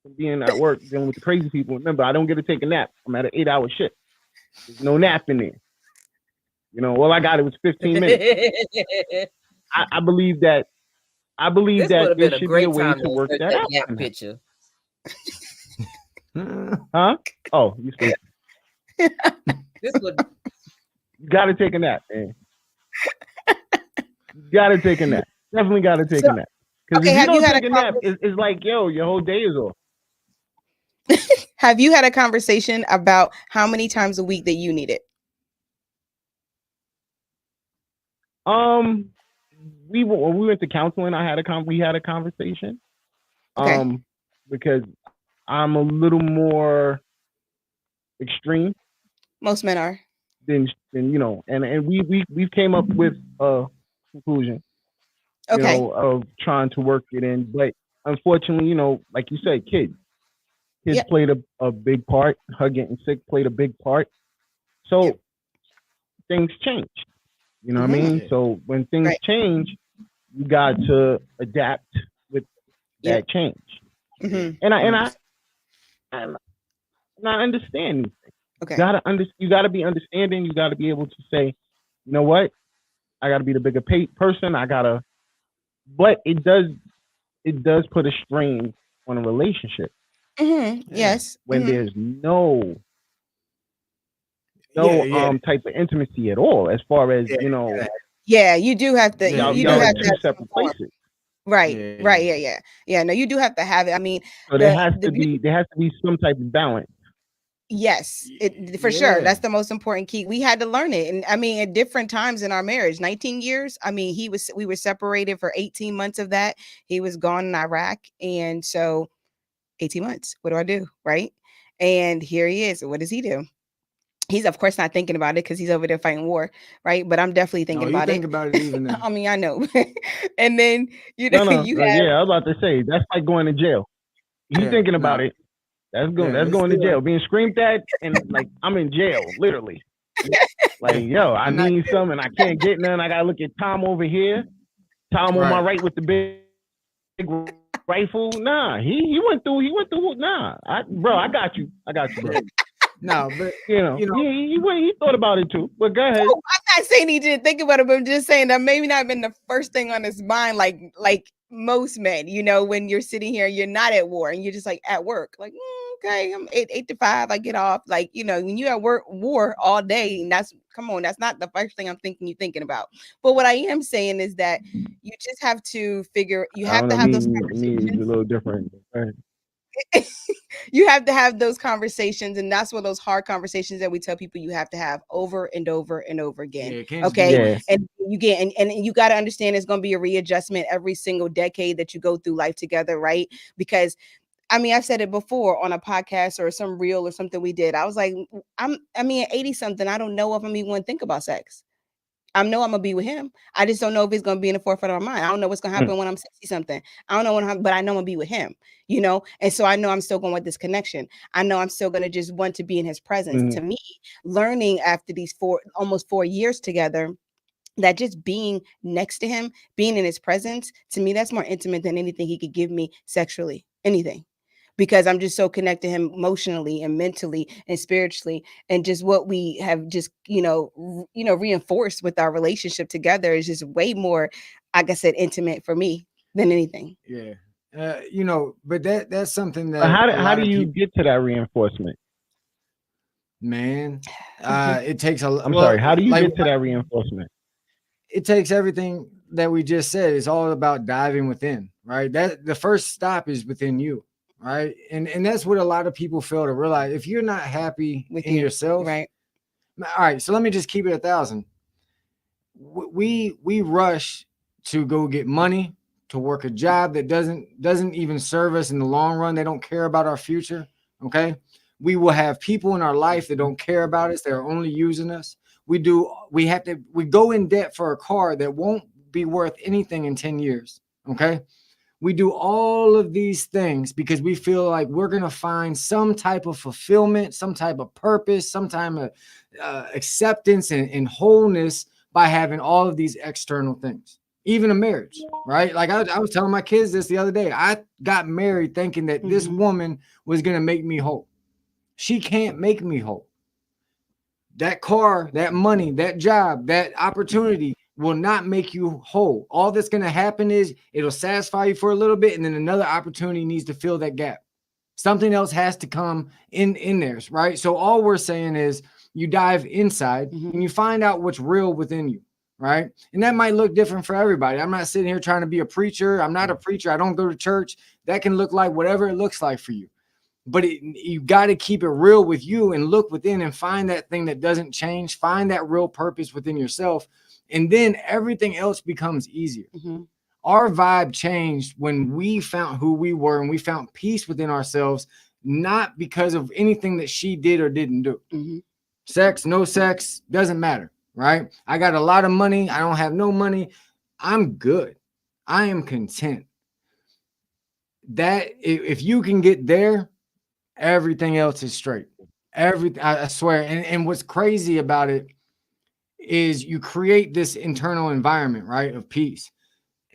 from being at work, dealing with the crazy people, remember, I don't get to take a nap. I'm at an 8-hour shift. There's no nap in there. You know, all I got, it was 15 minutes. I believe that there should be a way to work that out. Picture. Huh? Oh, you sleep. This would You gotta take a nap, man. You gotta take a nap. Definitely gotta take So, a nap. Because okay, if you have you don't had a take a nap, it's like, yo, your whole day is off. have you had a conversation about how many times a week that you need it? When we went to counseling, we had a conversation. Okay. Because I'm a little more extreme Most men are. than and we've came up with a conclusion, Okay. of trying to work it in. But unfortunately, like you said, kids Yep. played a big part. Her getting sick played a big part. So Yep. things changed. You know what I Mhm. mean? So when things Right. change, you got to adapt with Yep. that change. Mhm. And I understand these things. Okay. You gotta be understanding. You gotta be able to say, you know what? I gotta be the bigger person. But it does put a strain on a relationship Mhm. Yeah. Yes. when Mhm. there's no Yeah. type of intimacy at all. As far as Yeah, you do have to. Yeah, You you do y'all are have gotta. to two have some separate form. places. Right. Yeah, Right. yeah. Yeah. No, you do have to have it. I mean, So there has to be some type of balance. yes, it for sure. Yeah. That's the most important key. We had to learn it. And I mean, at different times in our marriage, 19 years. I mean, we were separated for 18 months of that. He was gone in Iraq. And so 18 months. What do I do? Right. And here he is. What does he do? He's of course not thinking about it because he's over there fighting war, right? But I'm definitely thinking No, you about it. think about it even then. I mean, I know. And then you know, No, you have yeah, I was about to say that's like going to jail. You Yeah. thinking about No. it? That's Yeah. It's going to still. jail. Being screamed at and like I'm in jail, literally. Like, yo, I I'm not. need some and I can't get none. I gotta look at Tom over here. Tom on my Right. right with the big rifle. Nah, he went through. Nah, bro, I got you. Yeah. Bro. No, but you know. He thought about it too. But go ahead. Oh, I'm not saying he didn't think about it, but I'm just saying that maybe not been the first thing on his mind, like most men, when you're sitting here, you're not at war and you're just like at work, like okay, I'm 8 to 5, I get off, like when you at war all day, and that's not the first thing I'm thinking you're thinking about. But what I am saying is that you just have to you I have don't to know. have those Me is a conversations. little different. You have to have those conversations, and that's one of those hard conversations that we tell people you have to have over and over and over again. Yeah. It can't just be Okay. Yeah. once. And you get and you got to understand it's going to be a readjustment every single decade that you go through life together, right? Because I mean, I've said it before on a podcast or some reel or something we did. I was like, at 80 something, I don't know if I'm even going to think about sex. I know I'm gonna be with him. I just don't know if it's gonna be in the forefront of my mind. I don't know what's gonna happen when I'm 60 something. I don't know but I know I'm gonna be with him. And so I know I'm still going with this connection. I know I'm still gonna just want to be in his presence. Mm-hmm. To me, learning after these almost 4 years together, that just being next to him, being in his presence, to me, that's more intimate than anything he could give me sexually. Anything, because I'm just so connected to him emotionally and mentally and spiritually, and just what we have just reinforced with our relationship together is just way more, like I said, intimate for me than anything. Yeah. But that's something But that a how lot do of you people, get to that reinforcement? man, Mhm. it takes I'm sorry. How do you like get to that reinforcement? it takes everything that we just said. It's all about diving within, right? That the first stop is within you, right? And that's what a lot of people fail to realize. If you're not happy With in you, yourself, right? all right. So let me just keep it 1,000. We rush to go get money, to work a job that doesn't even serve us in the long run. They don't care about our future. Okay. We will have people in our life that don't care about us. They're only using us. We go in debt for a car that won't be worth anything in 10 years. Okay. We do all of these things because we feel like we're going to find some type of fulfillment, some type of purpose, some type of acceptance and wholeness by having all of these external things, even a marriage, right? Like I was telling my kids this the other day. I got married thinking that this woman was going to make me whole. She can't make me whole. That car, that money, that job, that opportunity will not make you whole. All that's going to happen is it'll satisfy you for a little bit, and then another opportunity needs to fill that gap. Something else has to come in there, right? So all we're saying is you dive inside and you find out what's real within you, right? And that might look different for everybody. I'm not sitting here trying to be a preacher. I'm not a preacher. I don't go to church. That can look like whatever it looks like for you. But you got to keep it real with you and look within and find that thing that doesn't change. Find that real purpose within yourself. And then everything else becomes easier. Our vibe changed when we found who we were and we found peace within ourselves, not because of anything that she did or didn't do. Sex, no sex, doesn't matter, right? I got a lot of money. I don't have no money. I'm good. I am content. That if you can get there, everything else is straight. Everything, I swear. And what's crazy about it is you create this internal environment, right, of peace.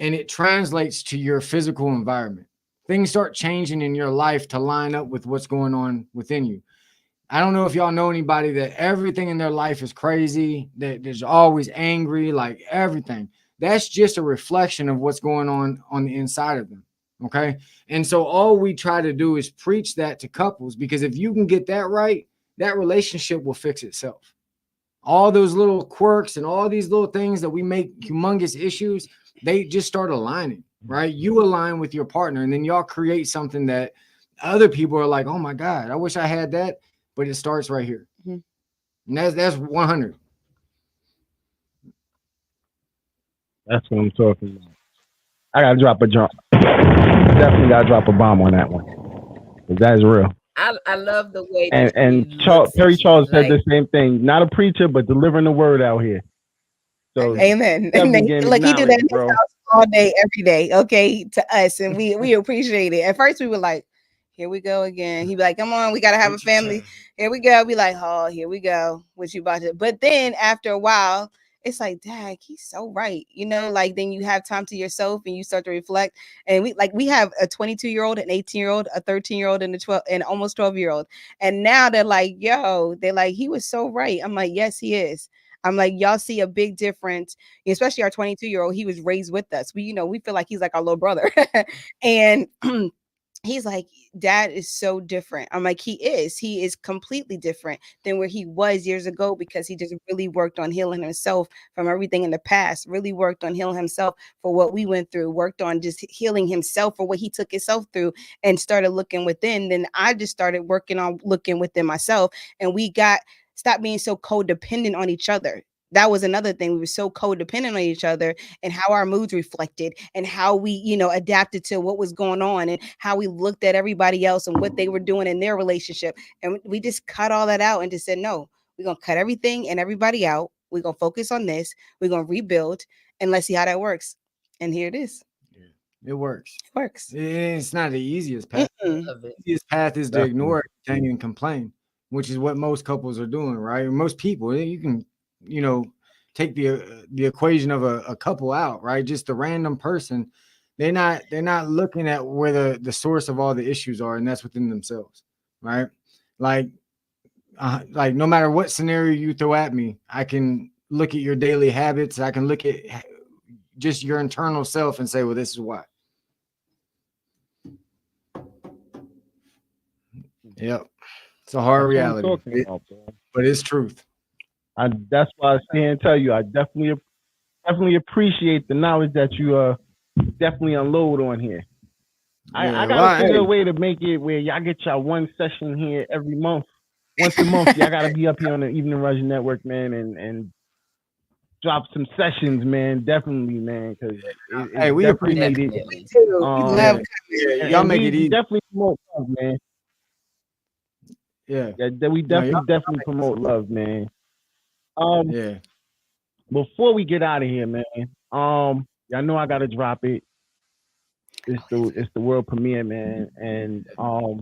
And it translates to your physical environment. Things start changing in your life to line up with what's going on within you. I don't know if y'all know anybody that everything in their life is crazy, that there's always angry, like everything. That's just a reflection of what's going on the inside of them. Okay. And so all we try to do is preach that to couples, because if you can get that right, that relationship will fix itself. All those little quirks and all these little things that we make humongous issues, they just start aligning, right? You align with your partner, and then y'all create something that other people are like, oh my God, I wish I had that. But it starts right here. And that's 100. That's what I'm talking about. I gotta drop a drop. Definitely gotta drop a bomb on that one. That is real. I love the way and Terry Charles said the same thing. Not a preacher, but delivering the word out here. So amen. And he do that in his house all day, every day. Okay, to us, and we appreciate it. At first, we were like, "Here we go again." He'd be like, "Come on, we gotta have a family. Here we go." Be like, "Oh, here we go." What you about to? But then after a while, it's like, "Dad, he's so right." You know, like then you have time to yourself and you start to reflect. And we have a 22-year-old, an 18-year-old, a 13-year-old, and a 12 and almost 12-year-old. And now they're like, "Yo," they're like, "He was so right." I'm like, "Yes, he is." I'm like, y'all see a big difference, especially our 22-year-old. He was raised with us. We feel like he's like our little brother. And he's like, Dad is so different. I'm like, he is completely different than where he was years ago, because he just really worked on healing himself from everything in the past, really worked on healing himself for what we went through, worked on just healing himself for what he took himself through, and started looking within. Then I just started working on looking within myself, and we stopped being so codependent on each other. That was another thing. We were so codependent on each other, and how our moods reflected, and how we, adapted to what was going on, and how we looked at everybody else and what they were doing in their relationship. And we just cut all that out and just said, no, we're going to cut everything and everybody out. We're going to focus on this. We're going to rebuild, and let's see how that works. And here it is. It works. It works. It's not the easiest path. The easiest path is to ignore everything and complain, which is what most couples are doing, right? Most people, you can, take the equation of a couple out, right? Just a random person. They're not looking at where the source of all the issues are, and that's within themselves, right? Like no matter what scenario you throw at me, I can look at your daily habits. I can look at just your internal self and say, well, this is why. Yep. It's a hard reality, but it's truth. That's why I stand and tell you, I definitely appreciate the knowledge that you definitely unload on here. I gotta figure a way to make it where y'all get y'all one session here every month. Once a month, y'all gotta be up here on the Evening Rush Network, man, and drop some sessions, man. Definitely, man. Because hey, we appreciate it. Y'all make it easy. Definitely promote love, man. Yeah, we definitely promote love, man. Yeah. Before we get out of here, man, y'all know I gotta drop it. It's the world premiere, man, and Are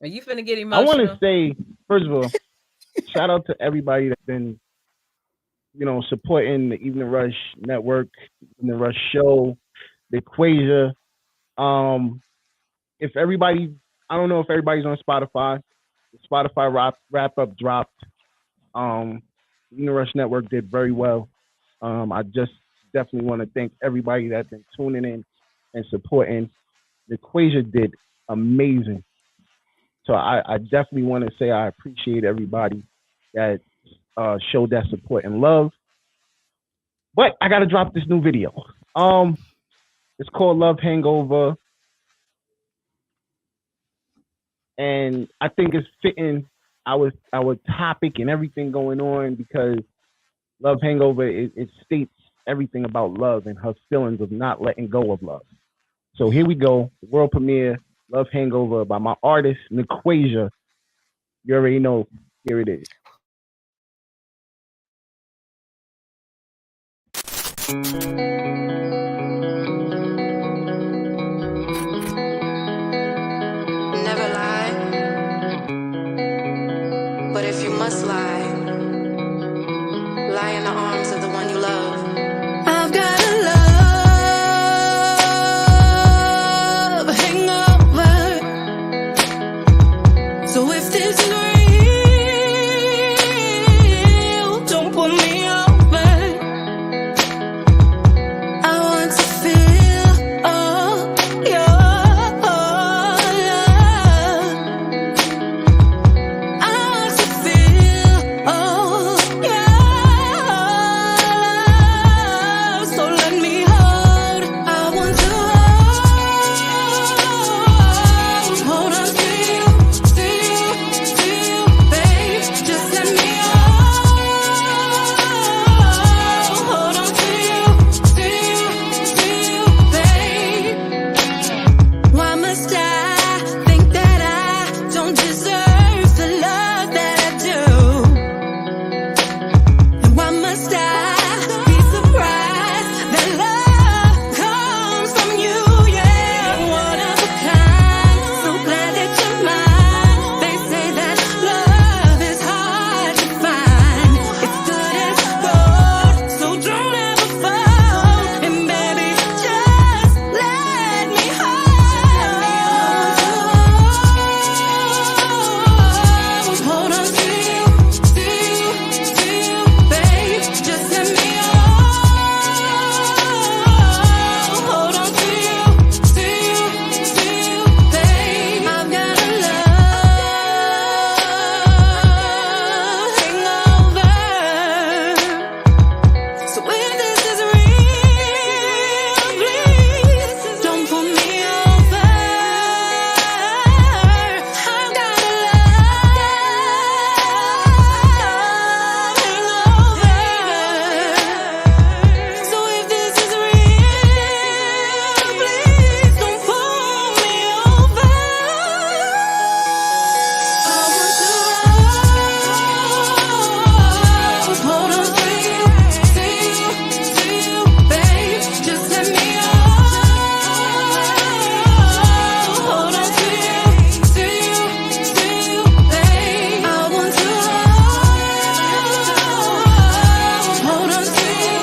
you finna get emotional? I want to say, first of all, shout out to everybody that's been, supporting the Evening Rush Network, Evening Rush Show, the Equasia. If everybody, I don't know if everybody's on Spotify. The Spotify wrap up dropped. Evening Rush Network did very well. I just definitely want to thank everybody that's been tuning in and supporting. Equasia did amazing. So I definitely want to say I appreciate everybody that showed that support and love. But I gotta drop this new video. It's called Love Hangover. And I think it's fitting our topic and everything going on because Love Hangover, it states everything about love and her feelings of not letting go of love. So here we go, the world premiere, Love Hangover by my artist, Equasia. You already know, here it is. Never lie, but if you must lie, lie in the arms of the one you love. I've got a love hangover, so if this is real, don't put me over. I want to feel all your love. I want to feel all your love. So let me hold. I want to hold on to you, babe. Just let me hold on to you, babe. Why must I think that I don't deserve the love that I do? And why must I be surprised that love comes from you? Yeah, one of a kind. So glad that you're mine. They say that love is hard to find. It's good as gold, so don't ever fold. And baby, just let me hold on to you, babe. Just let me hold on to you, babe. I've got a love hangover. So if this is real, please don't put me over. I've got a love hangover. So if this is real, please don't pull me over. I want to hold on to you, babe. Just let me hold on to you, babe. I want to hold on to you,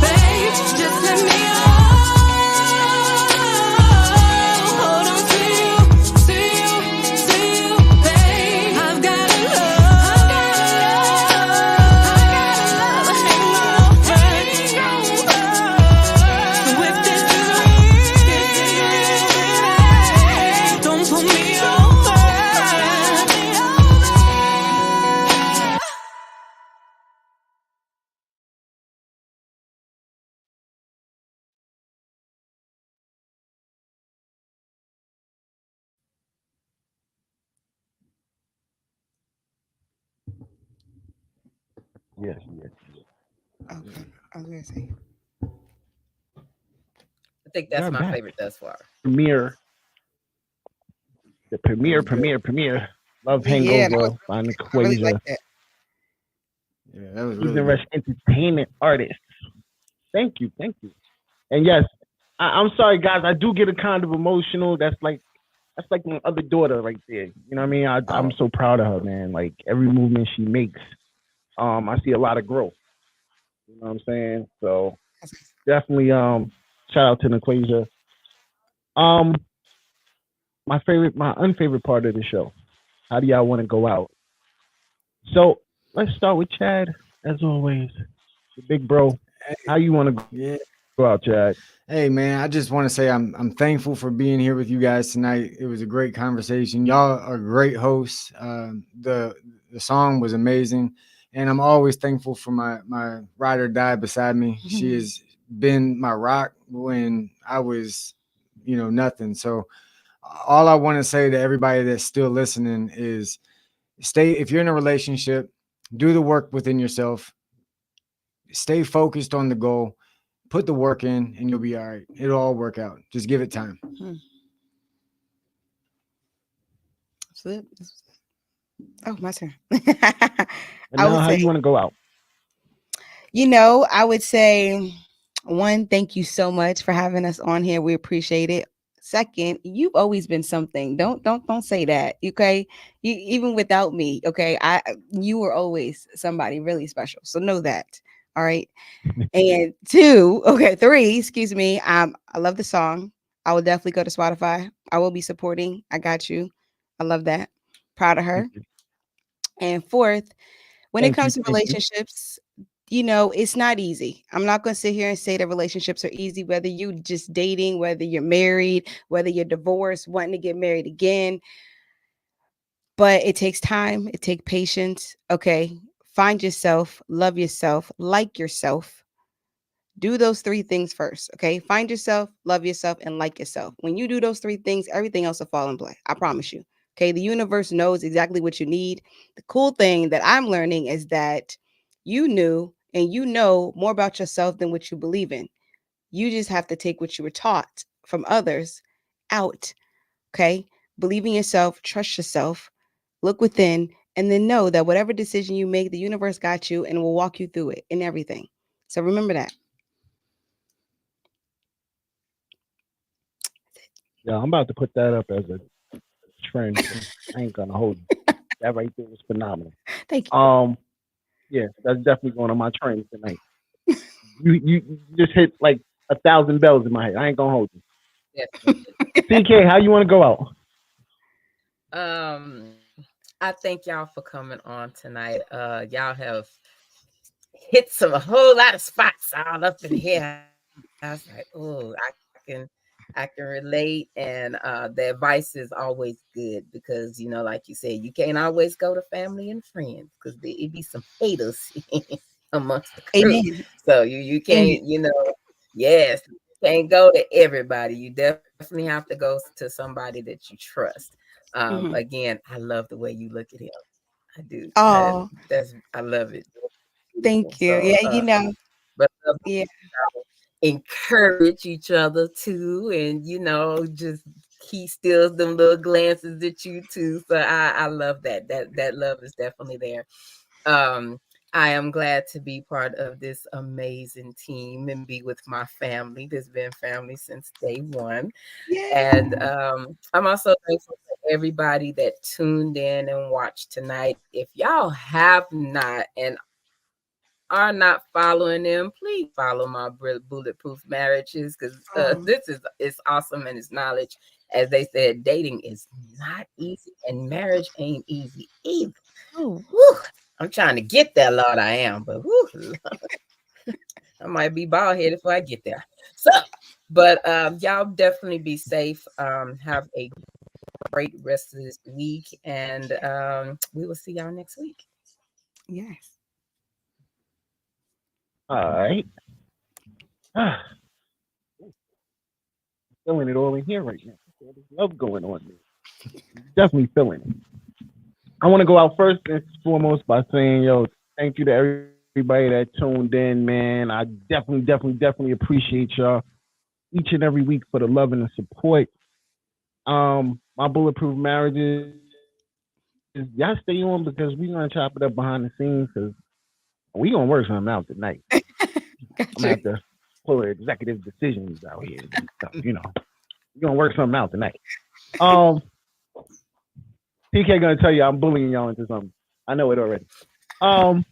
babe. Just let me hold on to you, babe. I've got a love hangover. So if this is real, don't put me over. Yes. Okay, I was gonna say. I think that's We're my back. favorite thus far. Premiere. The premiere. Love Yeah, Hangover by I really Equasia. like that. Yeah, that was He's really a good. Rush entertainment artist. Thank you. And yes, I'm sorry, guys. I do get a kind of emotional. That's like my other daughter right there. You know what I mean? I'm so proud of her, man. Like every movement she makes, I see a lot of growth. You know what I'm saying? So definitely, shout out to Equasia. My unfavorite part of the show. How do y'all want to go out? So let's start with Chad, as always. the big bro. How you want to Yeah. go out, Chad? Hey man, I just want to say I'm thankful for being here with you guys tonight. It was a great conversation. Y'all are great hosts. The song was amazing, and I'm always thankful for my ride or die beside me. She has been my rock when I was, nothing. So all I want to say to everybody that's still listening is stay. If you're in a relationship, do the work within yourself. Stay focused on the goal, put the work in, and you'll be all right. It'll all work out. Just give it time. Oh, my turn. And I now, would how say, you want to go out? I would say, one, thank you so much for having us on here. We appreciate it. Second, you've always been something. Don't say that. Okay. You, even without me, okay. You were always somebody really special. So know that. All right. And two, okay, three, excuse me. I love the song. I will definitely go to Spotify. I will be supporting. I got you. I love that. Proud of her. And fourth, when it Thank you. comes to relationships, it's not easy. I'm not going to sit here and say that relationships are easy, whether you just dating, whether you're married, whether you're divorced, wanting to get married again. But it takes time, it takes patience. Okay. Find yourself, love yourself, like yourself. Do those three things first. Okay. Find yourself, love yourself, and like yourself. When you do those three things, everything else will fall in play. I promise you. Okay. The universe knows exactly what you need. The cool thing that I'm learning is that you knew and you know more about yourself than what you believe in. You just have to take what you were taught from others out. Okay. Believe in yourself, trust yourself, look within, and then know that whatever decision you make, the universe got you and will walk you through it in everything. So remember that. Yeah, I'm about to put that up as a trend. I ain't gonna hold you. That right there was phenomenal. Thank you. Yeah, that's definitely going on my trend tonight. You just hit like 1,000 bells in my head. I ain't gonna hold you. TK, how you want to go out? I thank y'all for coming on tonight. Y'all have hit a whole lot of spots all up in here. I was like, oh, I can relate, and the advice is always good because like you said, you can't always go to family and friends because it be some haters amongst the crew. Amen. So you Amen. can't, yes, you can't go to everybody. You definitely have to go to somebody that you trust. Again, I love the way you look at him. I do. Oh, I love it. Beautiful. thank you. So, Yeah, but yeah. encourage each other too, and just he steals them little glances at you too. So I love that. That love is definitely there. Um, I am glad to be part of this amazing team and be with my family. There's been family since day one. Yay. And I'm also thankful for everybody that tuned in and watched tonight. If y'all have not and are not following them, please follow my Bulletproof Marriages because it's awesome and it's knowledge. As they said, dating is not easy and marriage ain't easy either. Oh, Whew, I'm trying to get there, Lord. I am, but I might be bald headed before I get there. So, but y'all definitely be safe. Have a great rest of this week, and we will see y'all next week. yes. All right. Feeling it all in here right now. There's love going on there. Definitely feeling it. I want to go out first and foremost by saying, yo, thank you to everybody that tuned in, man. I definitely appreciate y'all each and every week for the love and the support. My bulletproof marriages, y'all stay on because we gonna chop it up behind the scenes because we gonna work something out tonight. I'm gonna have to pull executive decisions out here and stuff, We're gonna work something out tonight. TK gonna tell you I'm bullying y'all into something. I know it already. Shout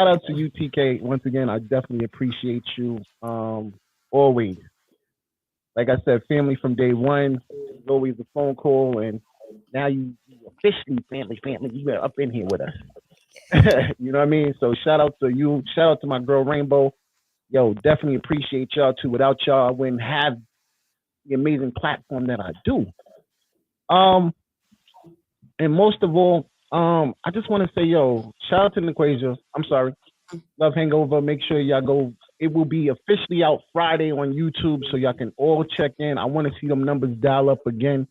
out to you, TK. Once again, I definitely appreciate you. Always. Like I said, family from day one. It was always a phone call, and now you officially family. You are up in here with us. You know what I mean? So shout out to you. Shout out to my girl Rainbow. Yo, definitely appreciate y'all too. Without y'all, I wouldn't have the amazing platform that I do. Um, and most of all, I just want to say, yo, shout out to Niquasia. I'm sorry. Love Hangover. Make sure y'all go. It will be officially out Friday on YouTube, so y'all can all check in. I want to see them numbers dial up again.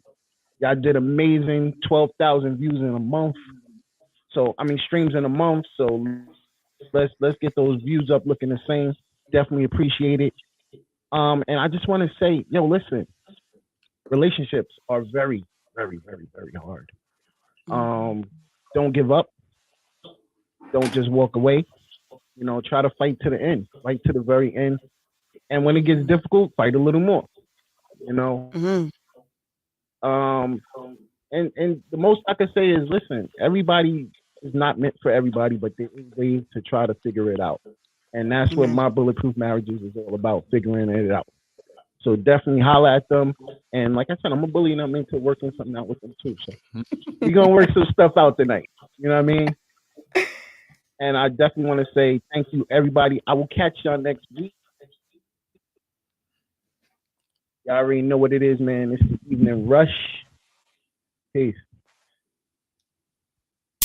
Y'all did amazing. 12,000 views in a month. So I mean streams in a month. So let's get those views up looking the same. Definitely appreciate it. And I just want to say, yo, listen, relationships are very, very, very, very hard. Don't give up. Don't just walk away. You know, try to fight to the end, fight to the very end. And when it gets difficult, fight a little more. You know. And the most I can say is, listen, everybody is not meant for everybody, but there is ways to try to figure it out. And that's what my Bulletproof Marriages is all about, figuring it out. So definitely holler at them. And like I said, I'm a bully and I'm into working something out with them too. So we're going to work some stuff out tonight. You know what I mean? And I definitely want to say thank you, everybody. I will catch y'all next week. Y'all already know what it is, man. It's the Evening Rush. Peace.